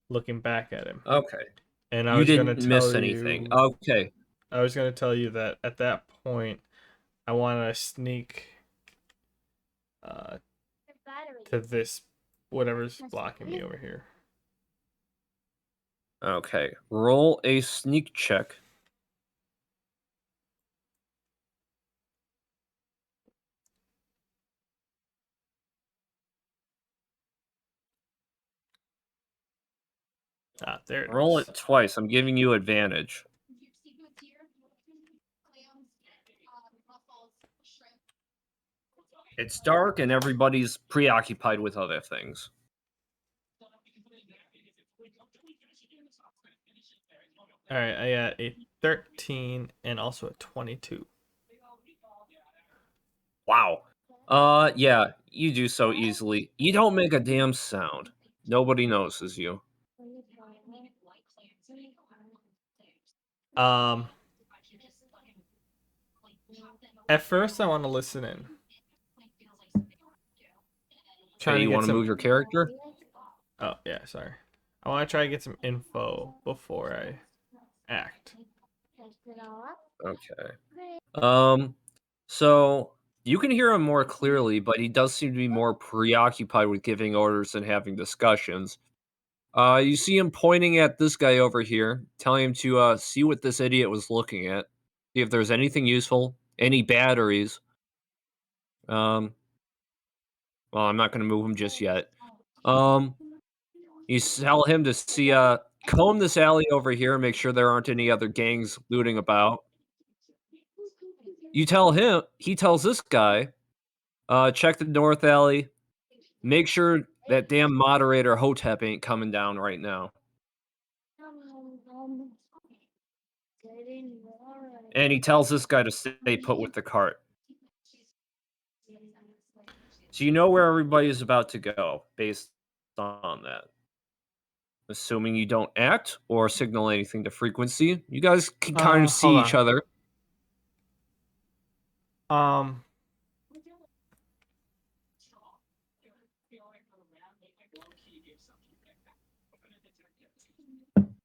looking back at him. Okay. And You didn't miss anything. Okay. I was gonna tell you that at that point, I want to sneak uh, to this whatever's blocking me over here. Okay. Roll a sneak check. Ah, there it Roll is. it twice. I'm giving you advantage. It's dark and everybody's preoccupied with other things. All right, I got a 13 and also a 22. Wow. Yeah, you do so easily. You don't make a damn sound. Nobody notices you. Um, at first I want to listen in, Okay, trying to you get want to move some. your character? Oh yeah, sorry. I want to try to get some info before I act. Okay. Um, so you can hear him more clearly, but he does seem to be more preoccupied with giving orders than having discussions. You see him pointing at this guy over here, telling him to see what this idiot was looking at, see if there's anything useful, any batteries. Um, well, I'm not going to move him just yet. Um, you tell him to see comb this alley over here, make sure there aren't any other gangs looting about. You tell him, he tells this guy, check the north alley, make sure that damn moderator Hotep ain't coming down right now. And he tells this guy to stay put with the cart. So you know where everybody's about to go based on that. Assuming you don't act or signal anything to frequency, you guys can kind of Hold see each on. other. Um,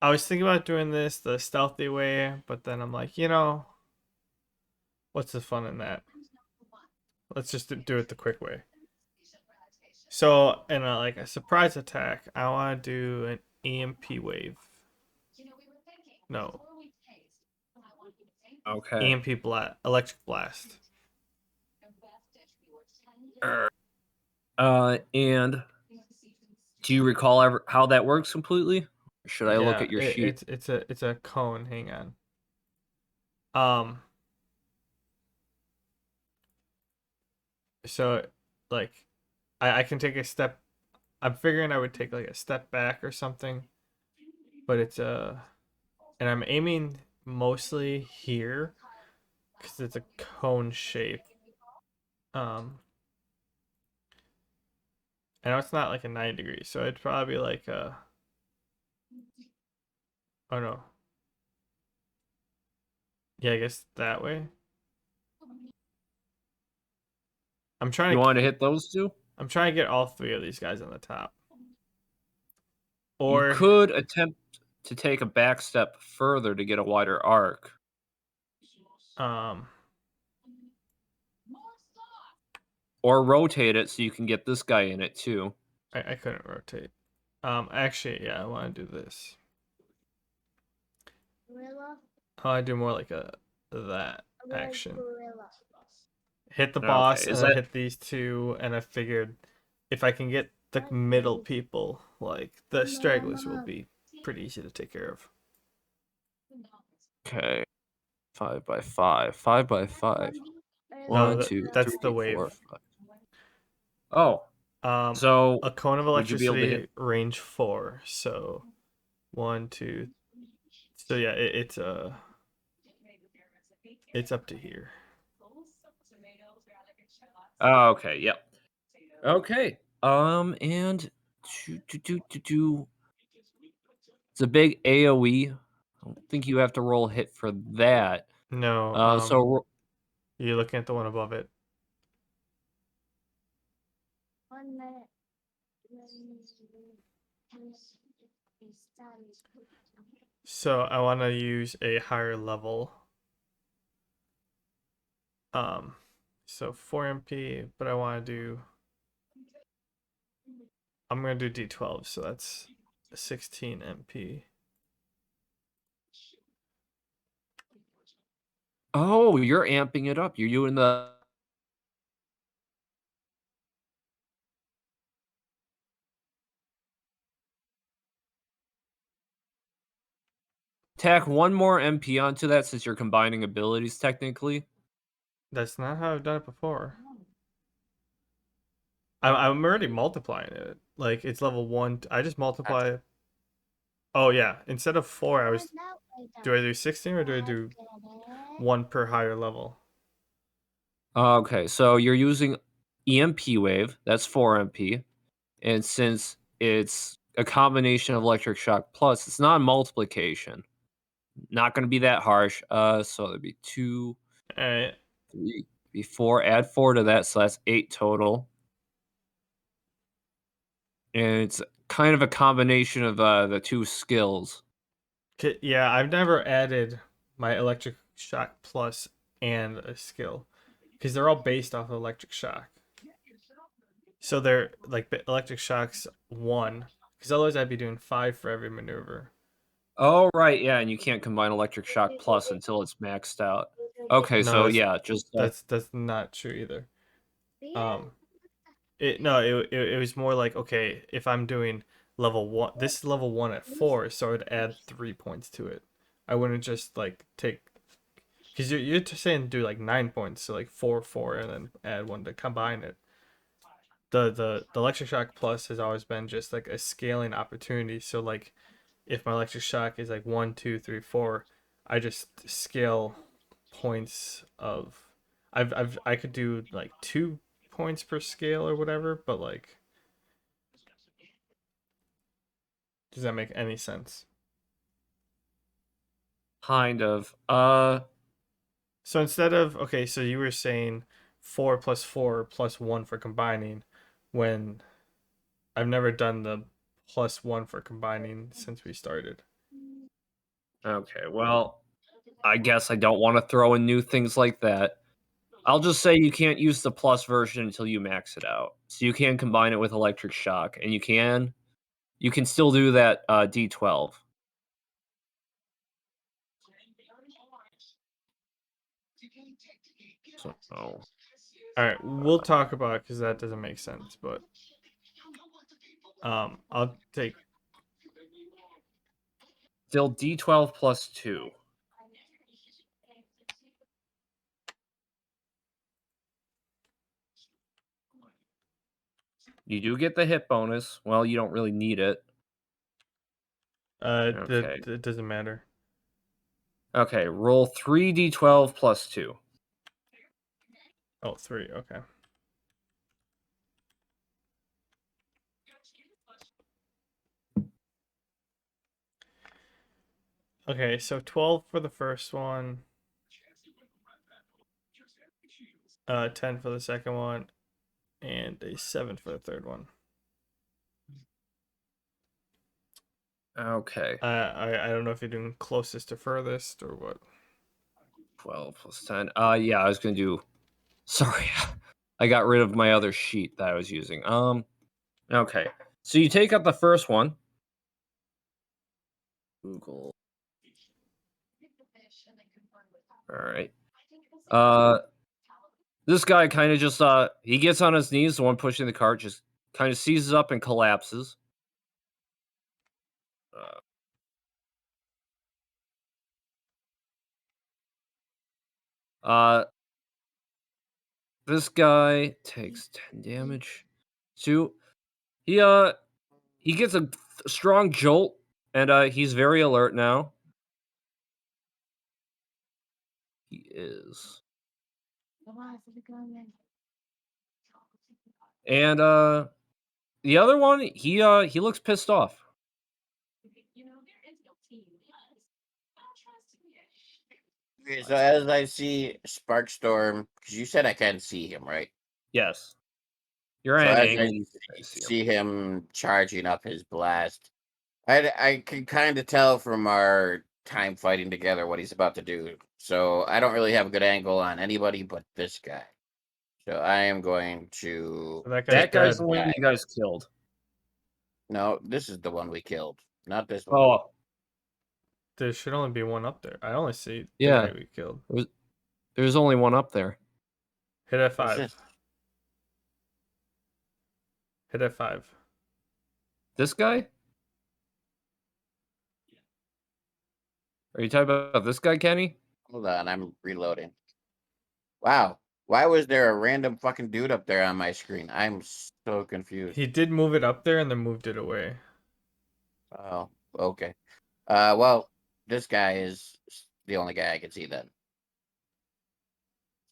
I was thinking about doing this the stealthy way, but then I'm like, what's the fun in that? Let's just do it the quick way. So, in like a surprise attack, I want to do an EMP wave. No, Okay. EMP blast, electric blast. And do you recall how that works completely? Or should I look Yeah, at your sheet? it's a cone. Hang on. Um, so like, I can take a step. I'm figuring I would take like a step back or something, but and I'm aiming mostly here because it's a cone shape. Um, I know it's not like a 9 degrees, so it'd probably be like a. Oh no. Yeah, I guess that way. I'm You trying to want to hit those two? I'm trying to get all three of these guys on the top. You Or could attempt to take a back step further to get a wider arc. um Or rotate it so you can get this guy in it too. I couldn't rotate. Actually, yeah, I want to do this. I want to do more like a that action. Hit the Okay, boss and is then that hit these two, and I figured if I can get the middle people, like the stragglers will be pretty easy to take care of. Okay. 5 by 5. 5 by 5. No, 1, 2, that's the 3, 4, wave. 5. Oh, Um, so a cone of would you be able to hit? electricity, range 4. So 1, 2. So yeah, it's up to here. Oh, okay. Yep. Okay. And it's a big AOE. I don't think you have to roll a hit for that. No, So you're looking at the one above it. So I want to use a higher level. Um, so 4 MP, but I want to do. I'm gonna do D12, so that's 16 MP. oh, you're amping it up. You're doing the tack one more MP onto that since you're combining abilities technically. That's not how I've done it before. I'm already multiplying it. Like it's level 1. I just multiply. Oh yeah, instead of 4, I was. Do I do 16 or do I do 1 per higher level? Okay, so you're using EMP wave. That's 4 MP. And since it's a combination of electric shock plus, it's not a multiplication. Not going to be that harsh. So it'd be 2, All right. 3, be 4. Add 4 to that, so that's 8 total. And it's kind of a combination of the two skills. Yeah, I've never added my electric shock plus and a skill because they're all based off of electric shock. So they're like electric shocks 1 because otherwise I'd be doing 5 for every maneuver. Oh, right, yeah, and you can't combine electric shock plus until it's maxed out. Okay, No, so yeah, just that's not true either. Um, it no, it was more like okay, if I'm doing level 1, this is level 1 at 4, so I'd add 3 points to it. I wouldn't just like take because you're just saying do like 9 points, so like 4, 4, and then add 1 to combine it. The electric shock plus has always been just like a scaling opportunity. So like if my electric shock is like 1, 2, 3, 4, I just scale points of I could do like 2 points per scale or whatever, but like does that make any sense? kind of. So instead of okay, so you were saying 4 plus 4 plus 1 for combining, when I've never done the plus 1 for combining since we started. Okay, well, I guess I don't want to throw in new things like that. I'll just say you can't use the plus version until you max it out. So you can combine it with electric shock, and you can still do that D12. So All right, we'll talk about it because that doesn't make sense. But I'll take. still D12 plus 2. You do get the hit bonus. Well, you don't really need it. That Okay. it doesn't matter. Okay, roll 3d12 plus 2. Oh, 3. Okay. Okay, so 12 for the first one, 10 for the second one, and a 7 for the third one. Okay. I don't know if you're doing closest to furthest or what. 12 plus 10. Yeah, I was going to do. Sorry. I got rid of my other sheet that I was using. Okay. So you take up the first one. Google. All right. Uh this guy kind of just he gets on his knees, the one pushing the cart just kind of seizes up and collapses. Uh, Uh, this guy takes 10 damage. Two. He gets a strong jolt, and he's very alert now. He is. And the other one, he looks pissed off. Okay, so as I see Sparkstorm, because you said I can't see him, right? Yes. You're So at an as I angle, you can see him. see him charging up his blast, I can kind of tell from our time fighting together what he's about to do. So I don't really have a good angle on anybody but this guy. So I am going to. That guy's That guy's dead. the one you guys killed. No, this is the one we killed, not this one. Oh, There should only be one up there. I only see the yeah. guy we killed. There's only one up there. Hit What's F5. this? Hit F5. This guy? Are you talking about this guy, Kenny? Hold on, I'm reloading. Wow, why was there a random fucking dude up there on my screen? I'm so confused. He did move it up there and then moved it away. Oh, okay. Well, this guy is the only guy I can see then.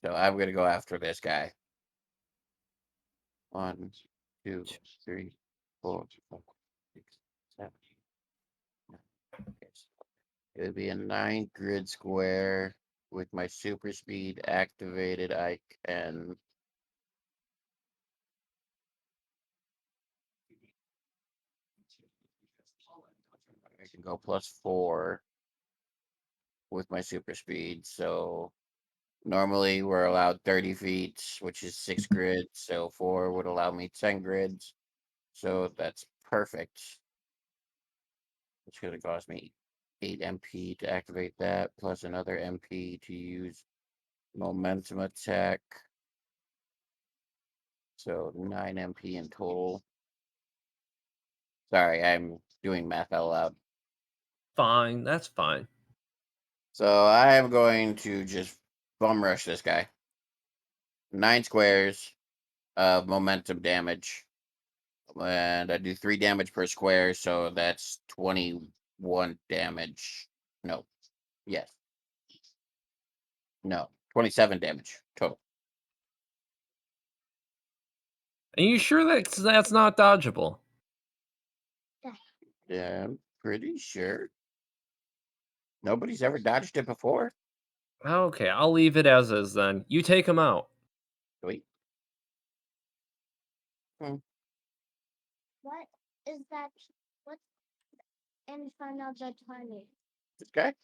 So I'm gonna go after this guy. 1, 2, 3, 4, 5, 6, 7. Okay, so it would be a 9 grid square with my super speed activated. I can go +4 with my super speed. So normally we're allowed 30 feet, which is 6 grids. So 4 would allow me 10 grids. So that's perfect. It's going to cost me 8 MP to activate that, plus another MP to use momentum attack. So 9 MP in total. Sorry, I'm doing math out loud. Fine, that's fine. So I am going to just bum rush this guy. 9 squares of momentum damage. And I do 3 damage per square, so that's 21 damage. No. Yes. No. 27 damage total. Are you sure that's not dodgeable? Yeah, I'm pretty sure. Nobody's ever dodged it before. Okay, I'll leave it as is then. You take him out. Wait. What is that? What's in front of the toilet? This guy?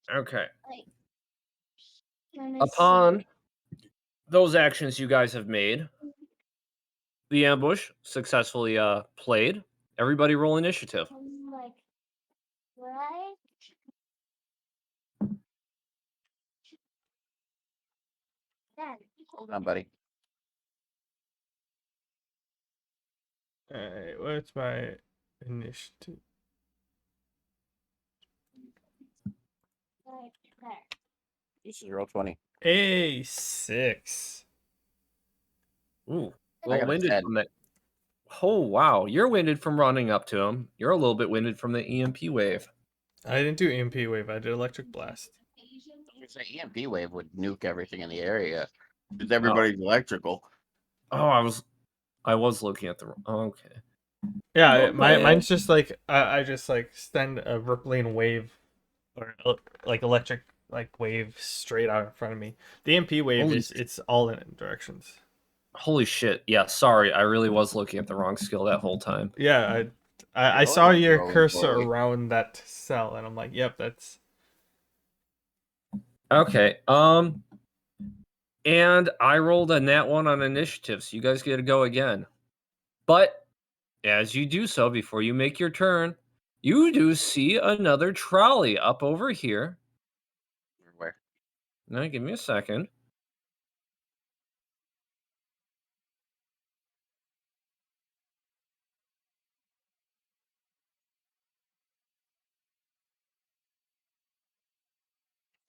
Okay. Like, let me Upon those actions you guys have made, the ambush successfully played. Everybody roll initiative. Like, right? Then. Hold on, buddy. Alright, what's my initiative? Right there. This is roll 20. A6. Ooh, I well got a winded 10. from that. Oh wow, you're winded from running up to him. You're a little bit winded from the EMP wave. I didn't do EMP wave, I did electric blast. Say EMP wave would nuke everything in the area. Because everybody's electrical. Oh, I was looking at the. Oh, okay. Yeah, My bad. mine's just like I just like send a rippling wave or like electric like wave straight out in front of me. The EMP wave Holy is it's all in directions. Holy shit! Yeah, sorry, I really was looking at the wrong skill that whole time. Yeah, I You're saw always your rolling cursor poorly. around that cell and I'm like, yep, that's Okay. And I rolled a nat 1 on initiative, so you guys get to go again. But as you do so, before you make your turn, you do see another trolley up over here. Where? Now, give me a second.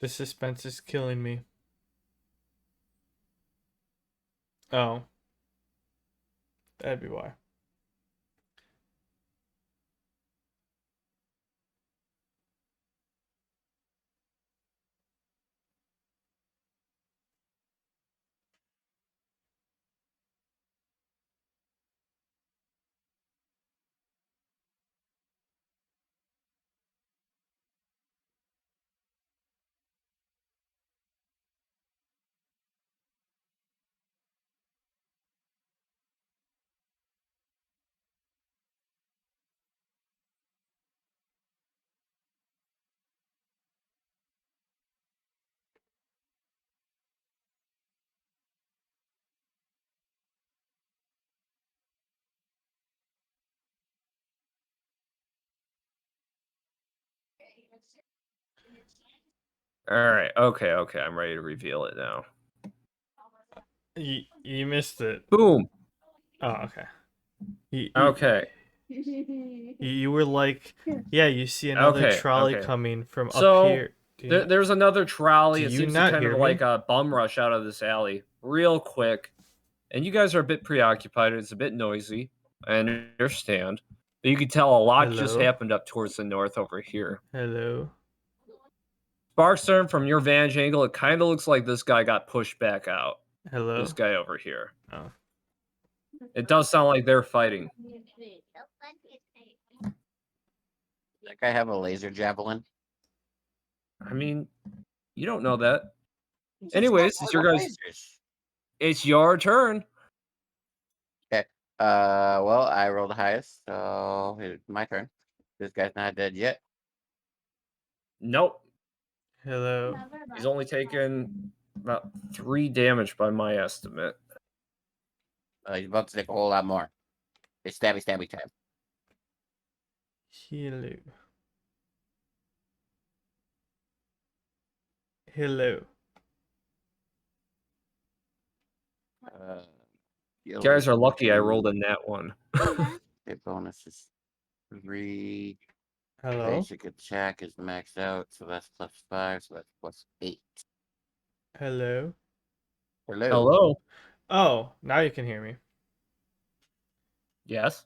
the suspense is killing me. Oh, that'd be why. All right. Okay. I'm ready to reveal it now. You missed it. Boom. Oh, okay. You, Okay. you were like, yeah, you see another Okay. trolley Okay. coming from up So here. Do you, there's another trolley. do It you seems to not kind of hear like me? a bum rush out of this alley real quick. And you guys are a bit preoccupied. It's a bit noisy. I understand. But you can tell a lot just Hello? happened up towards the north over here. Hello? Sparkstern, from your vantage angle, it kind of looks like this guy got pushed back out. Hello? This guy over here. Oh. It does sound like they're fighting. That guy have a laser javelin? I mean, you don't know that. He's Anyways, got more lasers. it's your turn. Okay. Well, I rolled the highest, so it's my turn. This guy's not dead yet. Nope. Hello? He's only taken about 3 damage by my estimate. He's about to take a whole lot more. It's stabby time. Hello? Hello? Uh, You guys are lucky I two, rolled a nat one. hit bonus is 3. Hello? Basic attack is maxed out, so that's +5, so that's +8. Hello? Hello. Hello? Oh, now you can hear me. Yes?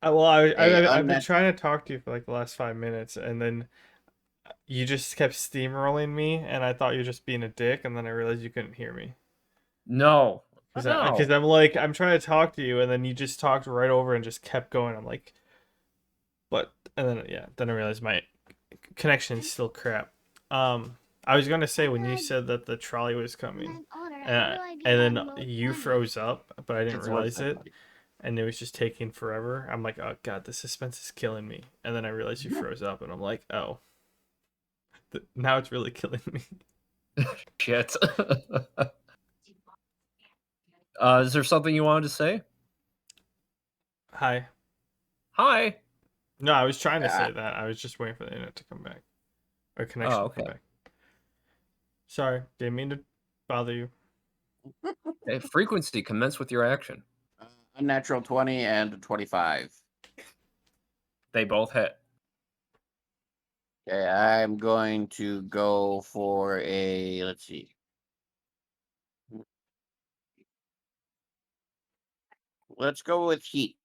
Well, I've been Unnat- trying to talk to you for like the last 5 minutes, and then you just kept steamrolling me, and I thought you were just being a dick, and then I realized you couldn't hear me. No. Because No. I'm like, I'm trying to talk to you, and then you just talked right over and just kept going. I'm like, but, and then, yeah, then I realized my connection's still crap. I was gonna say when you said that the trolley was coming, and then you froze up, but I didn't It's worth realize it, it, buddy. and it was just taking forever. I'm like, oh god, the suspense is killing me. And then I realized you froze up, and I'm like, oh, now it's really killing me. Shit. Is there something you wanted to say? Hi. Hi. No, I was trying to Yeah. say that. I was just waiting for the internet to come back, or Oh, connection to okay. come back. Sorry, didn't mean to bother you. Hey, frequency, commence with your action. Unnatural 20 and 25. They both hit. Okay, I'm going to go for a, let's see. Let's go with heat.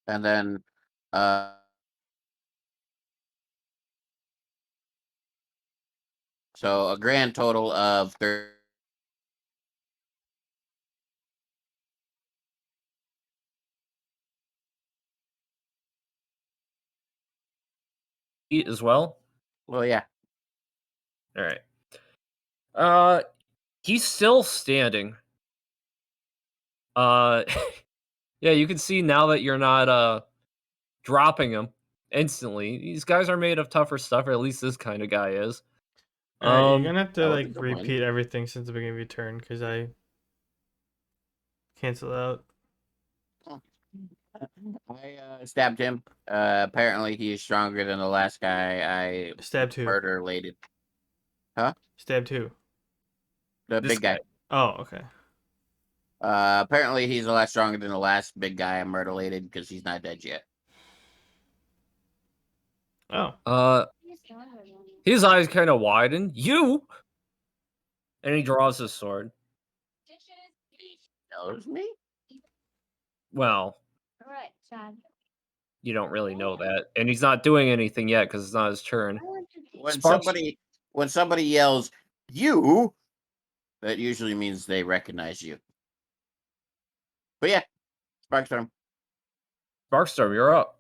And then uh So a grand total of 30. As well. Well, yeah. All right. He's still standing. Uh, yeah, you can see now that you're not dropping him instantly. These guys are made of tougher stuff, or at least this kind of guy is. All right, you're gonna have to that was a like good one. repeat everything since the beginning of your turn because I cancel out. I stabbed him. Apparently, he is stronger than the last guy I Stab two. murder-lated. Huh? Stab two. The This big guy. guy. Oh, okay. Apparently, he's a lot stronger than the last big guy I murder-lated because he's not dead yet. Oh, He's stronger than me. His eyes kind of widen. You, and he draws his sword. Knows me? Well, Alright, Chad. you don't really know that, and he's not doing anything yet because it's not his turn. I want to When Sparks- somebody yells "you," that usually means they recognize you. But yeah, Sparkstorm. Sparkstorm, you're up.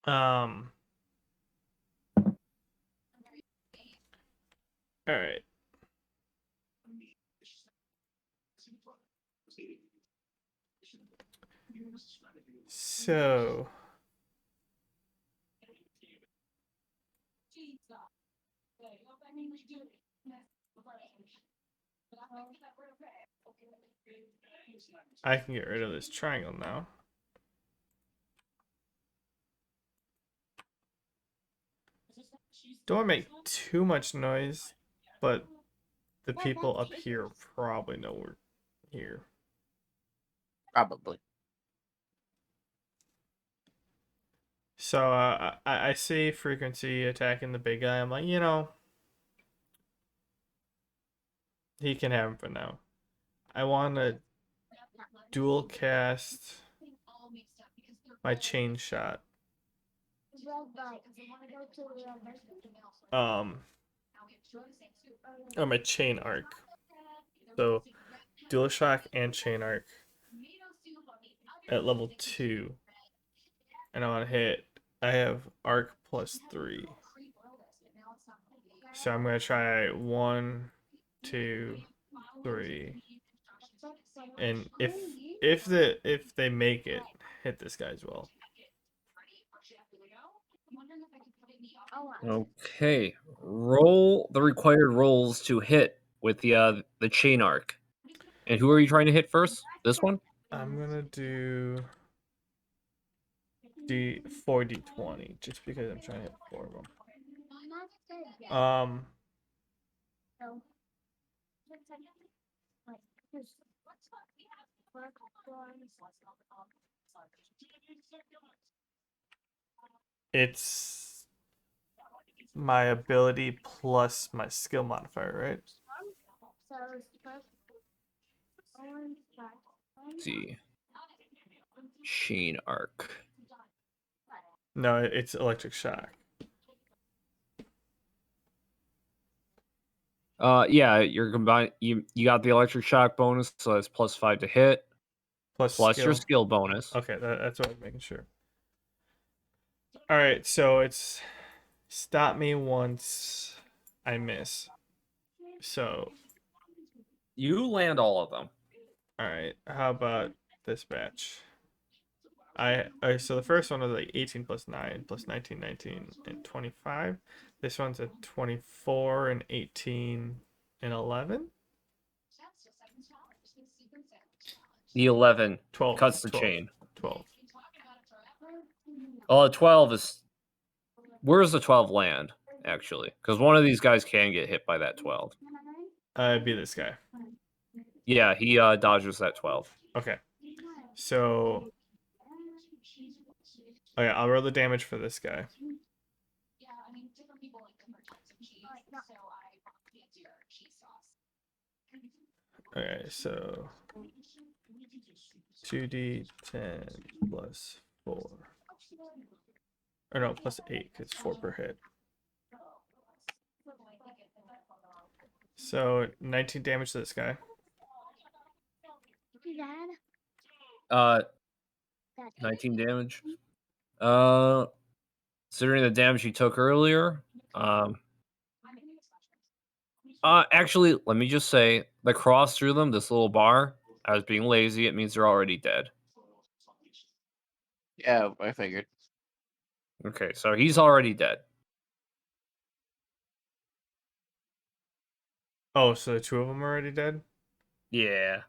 um. All right. So I can get rid of this triangle now. Don't want to make too much noise, but the people up here probably know we're here. Probably. So I see frequency attacking the big guy. I'm like, he can have him for now. I want to dual cast my chain shot. Or my chain arc. So dual shock and chain arc at level 2. And I want to hit. I have arc +3. So I'm gonna try 1, 2, 3. And if they make it, hit this guy as well. Okay, roll the required rolls to hit with the chain arc. And who are you trying to hit first? This one? I'm gonna do D4D20 just because I'm trying to hit 4 of them. It's my ability plus my skill modifier, right? Let's see. Chain arc. No, it's electric shock. Yeah, you're combined. You got the electric shock bonus, so that's +5 to hit, plus your skill bonus. Okay, that's what I'm making sure. All right, so it's stop me once I miss. So, You land all of them. all right, how about this batch? So the first one was like 18 plus 9 plus 19, 19, and 25. This one's a 24 and 18 and 11. The 11 12 cuts the 12 chain. 12. Oh, 12 is. Where's the 12 land, actually? Because one of these guys can get hit by that 12. It'd be this guy. Yeah, he dodges that 12. Okay. So, okay, I'll roll the damage for this guy. Okay, so 2d10 plus 4. Or no, plus 8, because 4 per hit. So 19 damage to this guy. Dad, Uh, Dad. 19 damage. Considering the damage he took earlier, actually, let me just say the cross through them, this little bar. I was being lazy. It means they're already dead. Yeah, I figured. Okay, so he's already dead. Oh, so the two of them are already dead? Yeah.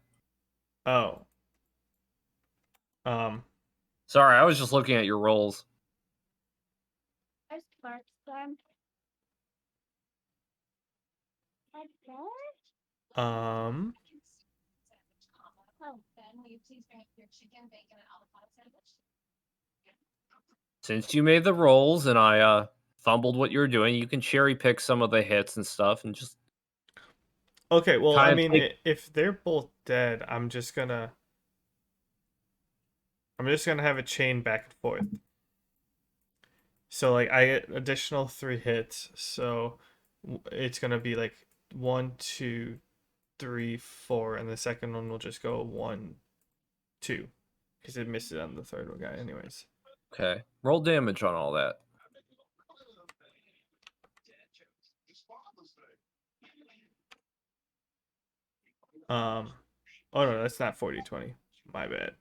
Oh. Um, Sorry, I was just looking at your rolls. Where's Spark Storm? Right there? um, Oh, Since you made the rolls and I fumbled what you were doing, you can cherry pick some of the hits and stuff and just okay, well, I kind of mean, take. if they're both dead, I'm just gonna have a chain back and forth. So like I get additional 3 hits, so it's gonna be like 1, 2, 3, 4, and the second one will just go 1, 2, because it misses on the third one guy, anyways. Okay, roll damage on all that. Oh no, that's not 40/20. My bad.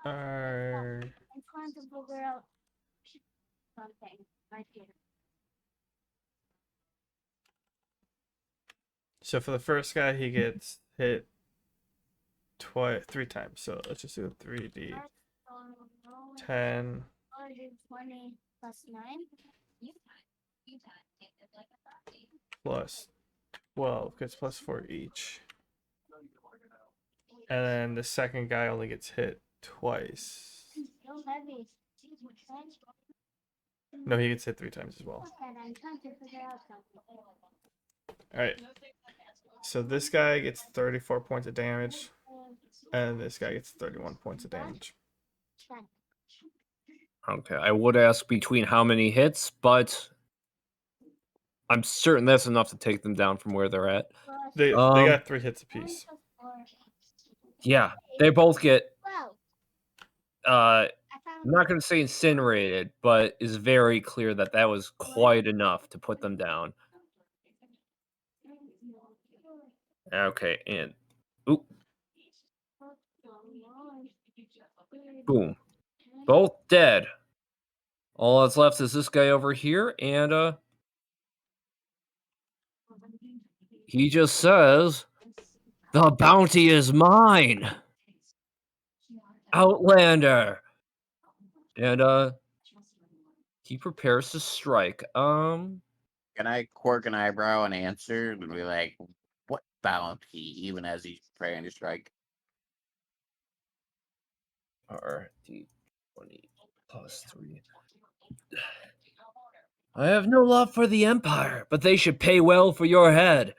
I'm trying to figure out something right here. So for the first guy, he gets hit 3 times. So let's just do 3d That's 10 120 plus 9. plus 12 gets +4 each. And then the second guy only gets hit twice. So heavy. No, he gets hit 3 times as well. And I'm trying to figure out something. All right. So this guy gets 34 points of damage, and this guy gets 31 points of damage. Okay, I would ask between how many hits, but I'm certain that's enough to take them down from where they're at. They Um, got 3 hits apiece. Yeah, they both get. Wow. Uh, I found I'm not going to say incinerated, but it's very clear that that was quite enough to put them down. Okay, and oop, boom, both dead. All that's left is this guy over here, and he just says, "The bounty is mine, Outlander," and he prepares to strike. Can I quirk an eyebrow and answer and be like, what bounty, even as he's preparing to strike? RD20 +3. I have no love for the Empire, but they should pay well for your head.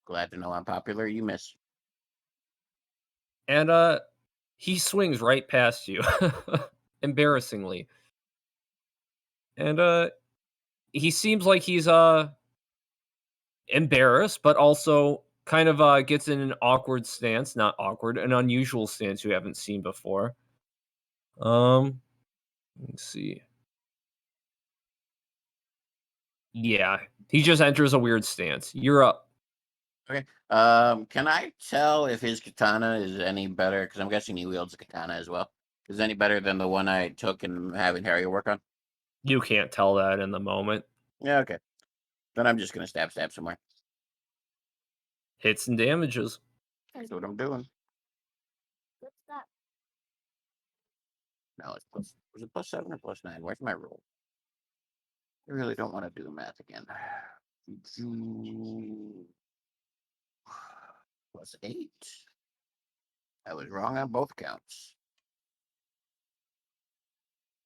Glad to know I'm popular. You miss. And he swings right past you, embarrassingly. And he seems like he's embarrassed, but also kind of gets in an awkward stance, not awkward, an unusual stance you haven't seen before. Let's see. Yeah, he just enters a weird stance. You're up. Okay. Can I tell if his katana is any better? Because I'm guessing he wields a katana as well. Is it any better than the one I took and having Harry work on? You can't tell that in the moment. Yeah, okay. Then I'm just gonna stab somewhere. Hits and damages. That's what I'm doing. What's that? No, it's plus. Was it +7 or +9? Where's my roll? I really don't want to do the math again. +8. I was wrong on both counts.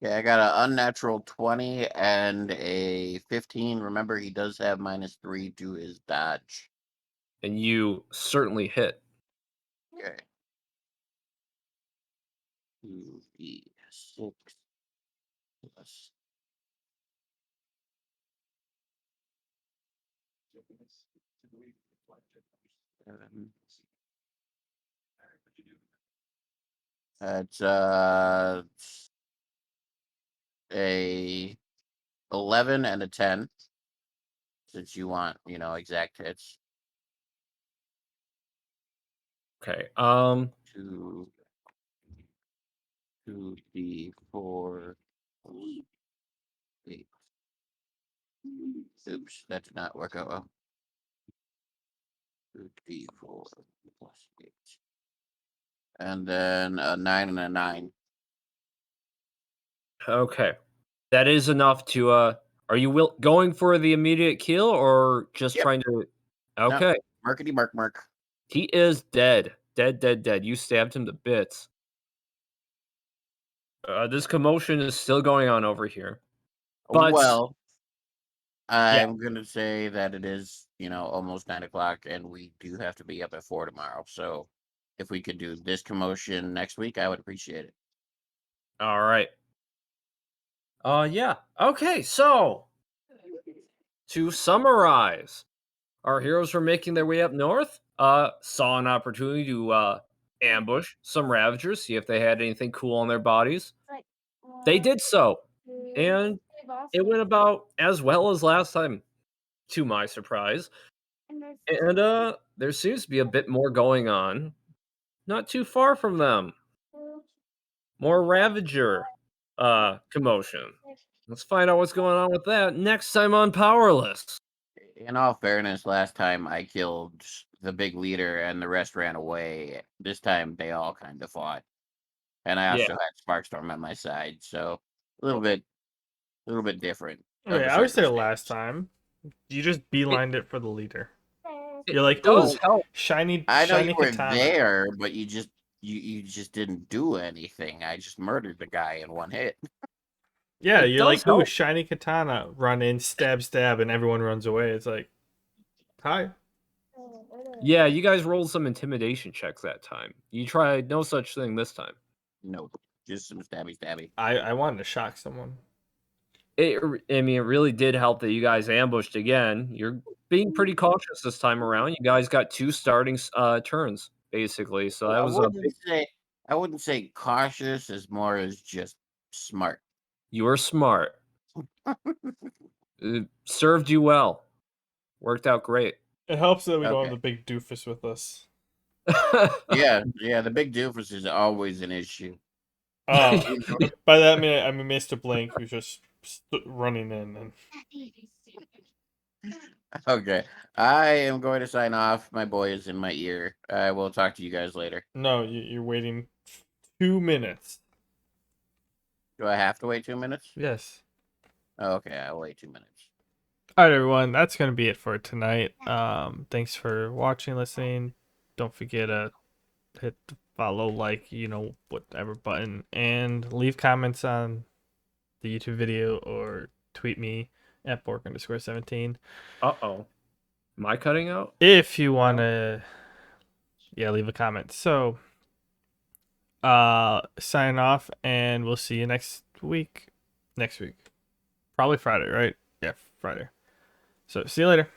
Yeah, I got an unnatural 20 and a 15. Remember, he does have -3 to his dodge. And you certainly hit. Okay. 2d6 plus 7. That's a 11 and a 10. Since you want, exact hits. Okay. 2d4 8. Oops, that did not work out well. 2d4 plus 8. And then a 9 and a 9. Okay. That is enough to are you going for the immediate kill or just Yep. trying to No, Okay. Merkety Merk. He is dead. Dead, dead, dead. You stabbed him to bits. This commotion is still going on over here. But Well, yeah. I'm gonna say that it is, almost 9 o'clock, and we do have to be up at 4 tomorrow. So, if we could do this commotion next week, I would appreciate it. All right. Yeah. Okay, so to summarize, our heroes were making their way up north, saw an opportunity to ambush some Ravagers, see if they had anything cool on their bodies. Like, They did so, and they've also it went about as well as last time, to my surprise. and there's And there seems to be a bit more going on, not too far from them. two- More Ravager commotion. Let's find out what's going on with that next time on Powerless. In all fairness, last time I killed the big leader and the rest ran away. This time they all kind of fought, and I Yeah. also had Sparkstorm on my side, so a little bit different of Okay, a I would say circumstance. last time you just beelined it for the leader. there's- You're like, Does oh, help. shiny I know you were katana. there, but you just didn't do anything. I just murdered the guy in one hit. Yeah, It you're does like, ooh, help. shiny katana, run in, stab, stab, and everyone runs away. It's like, hi. Yeah, you guys rolled some intimidation checks that time. You tried no such thing this time. Nope, just some stabby. I wanted to shock someone. I mean, it really did help that you guys ambushed again. You're being pretty cautious this time around. You guys got 2 starting turns basically, so that I was a big. wouldn't say cautious as more as just smart. You were smart. It served you well. Worked out great. It helps that we don't have Okay. the big doofus with us. Yeah, the big doofus is always an issue. Uh, by that I mean Mr. Blink, who's just running in. And Okay, I am going to sign off. My boy is in my ear. I will talk to you guys later. no, you're waiting 2 minutes. Do I have to wait 2 minutes? Yes. Okay, I'll wait 2 minutes. All right, everyone. That's gonna be it for tonight. Thanks for watching, listening. Don't forget to hit the follow, like, whatever button, and leave comments on the YouTube video or tweet me at Bork_17 Uh-oh. Am I cutting out? if you want to. Yeah, leave a comment. So, sign off, and we'll see you next week. Probably Friday, right? Yeah, Friday. So see you later.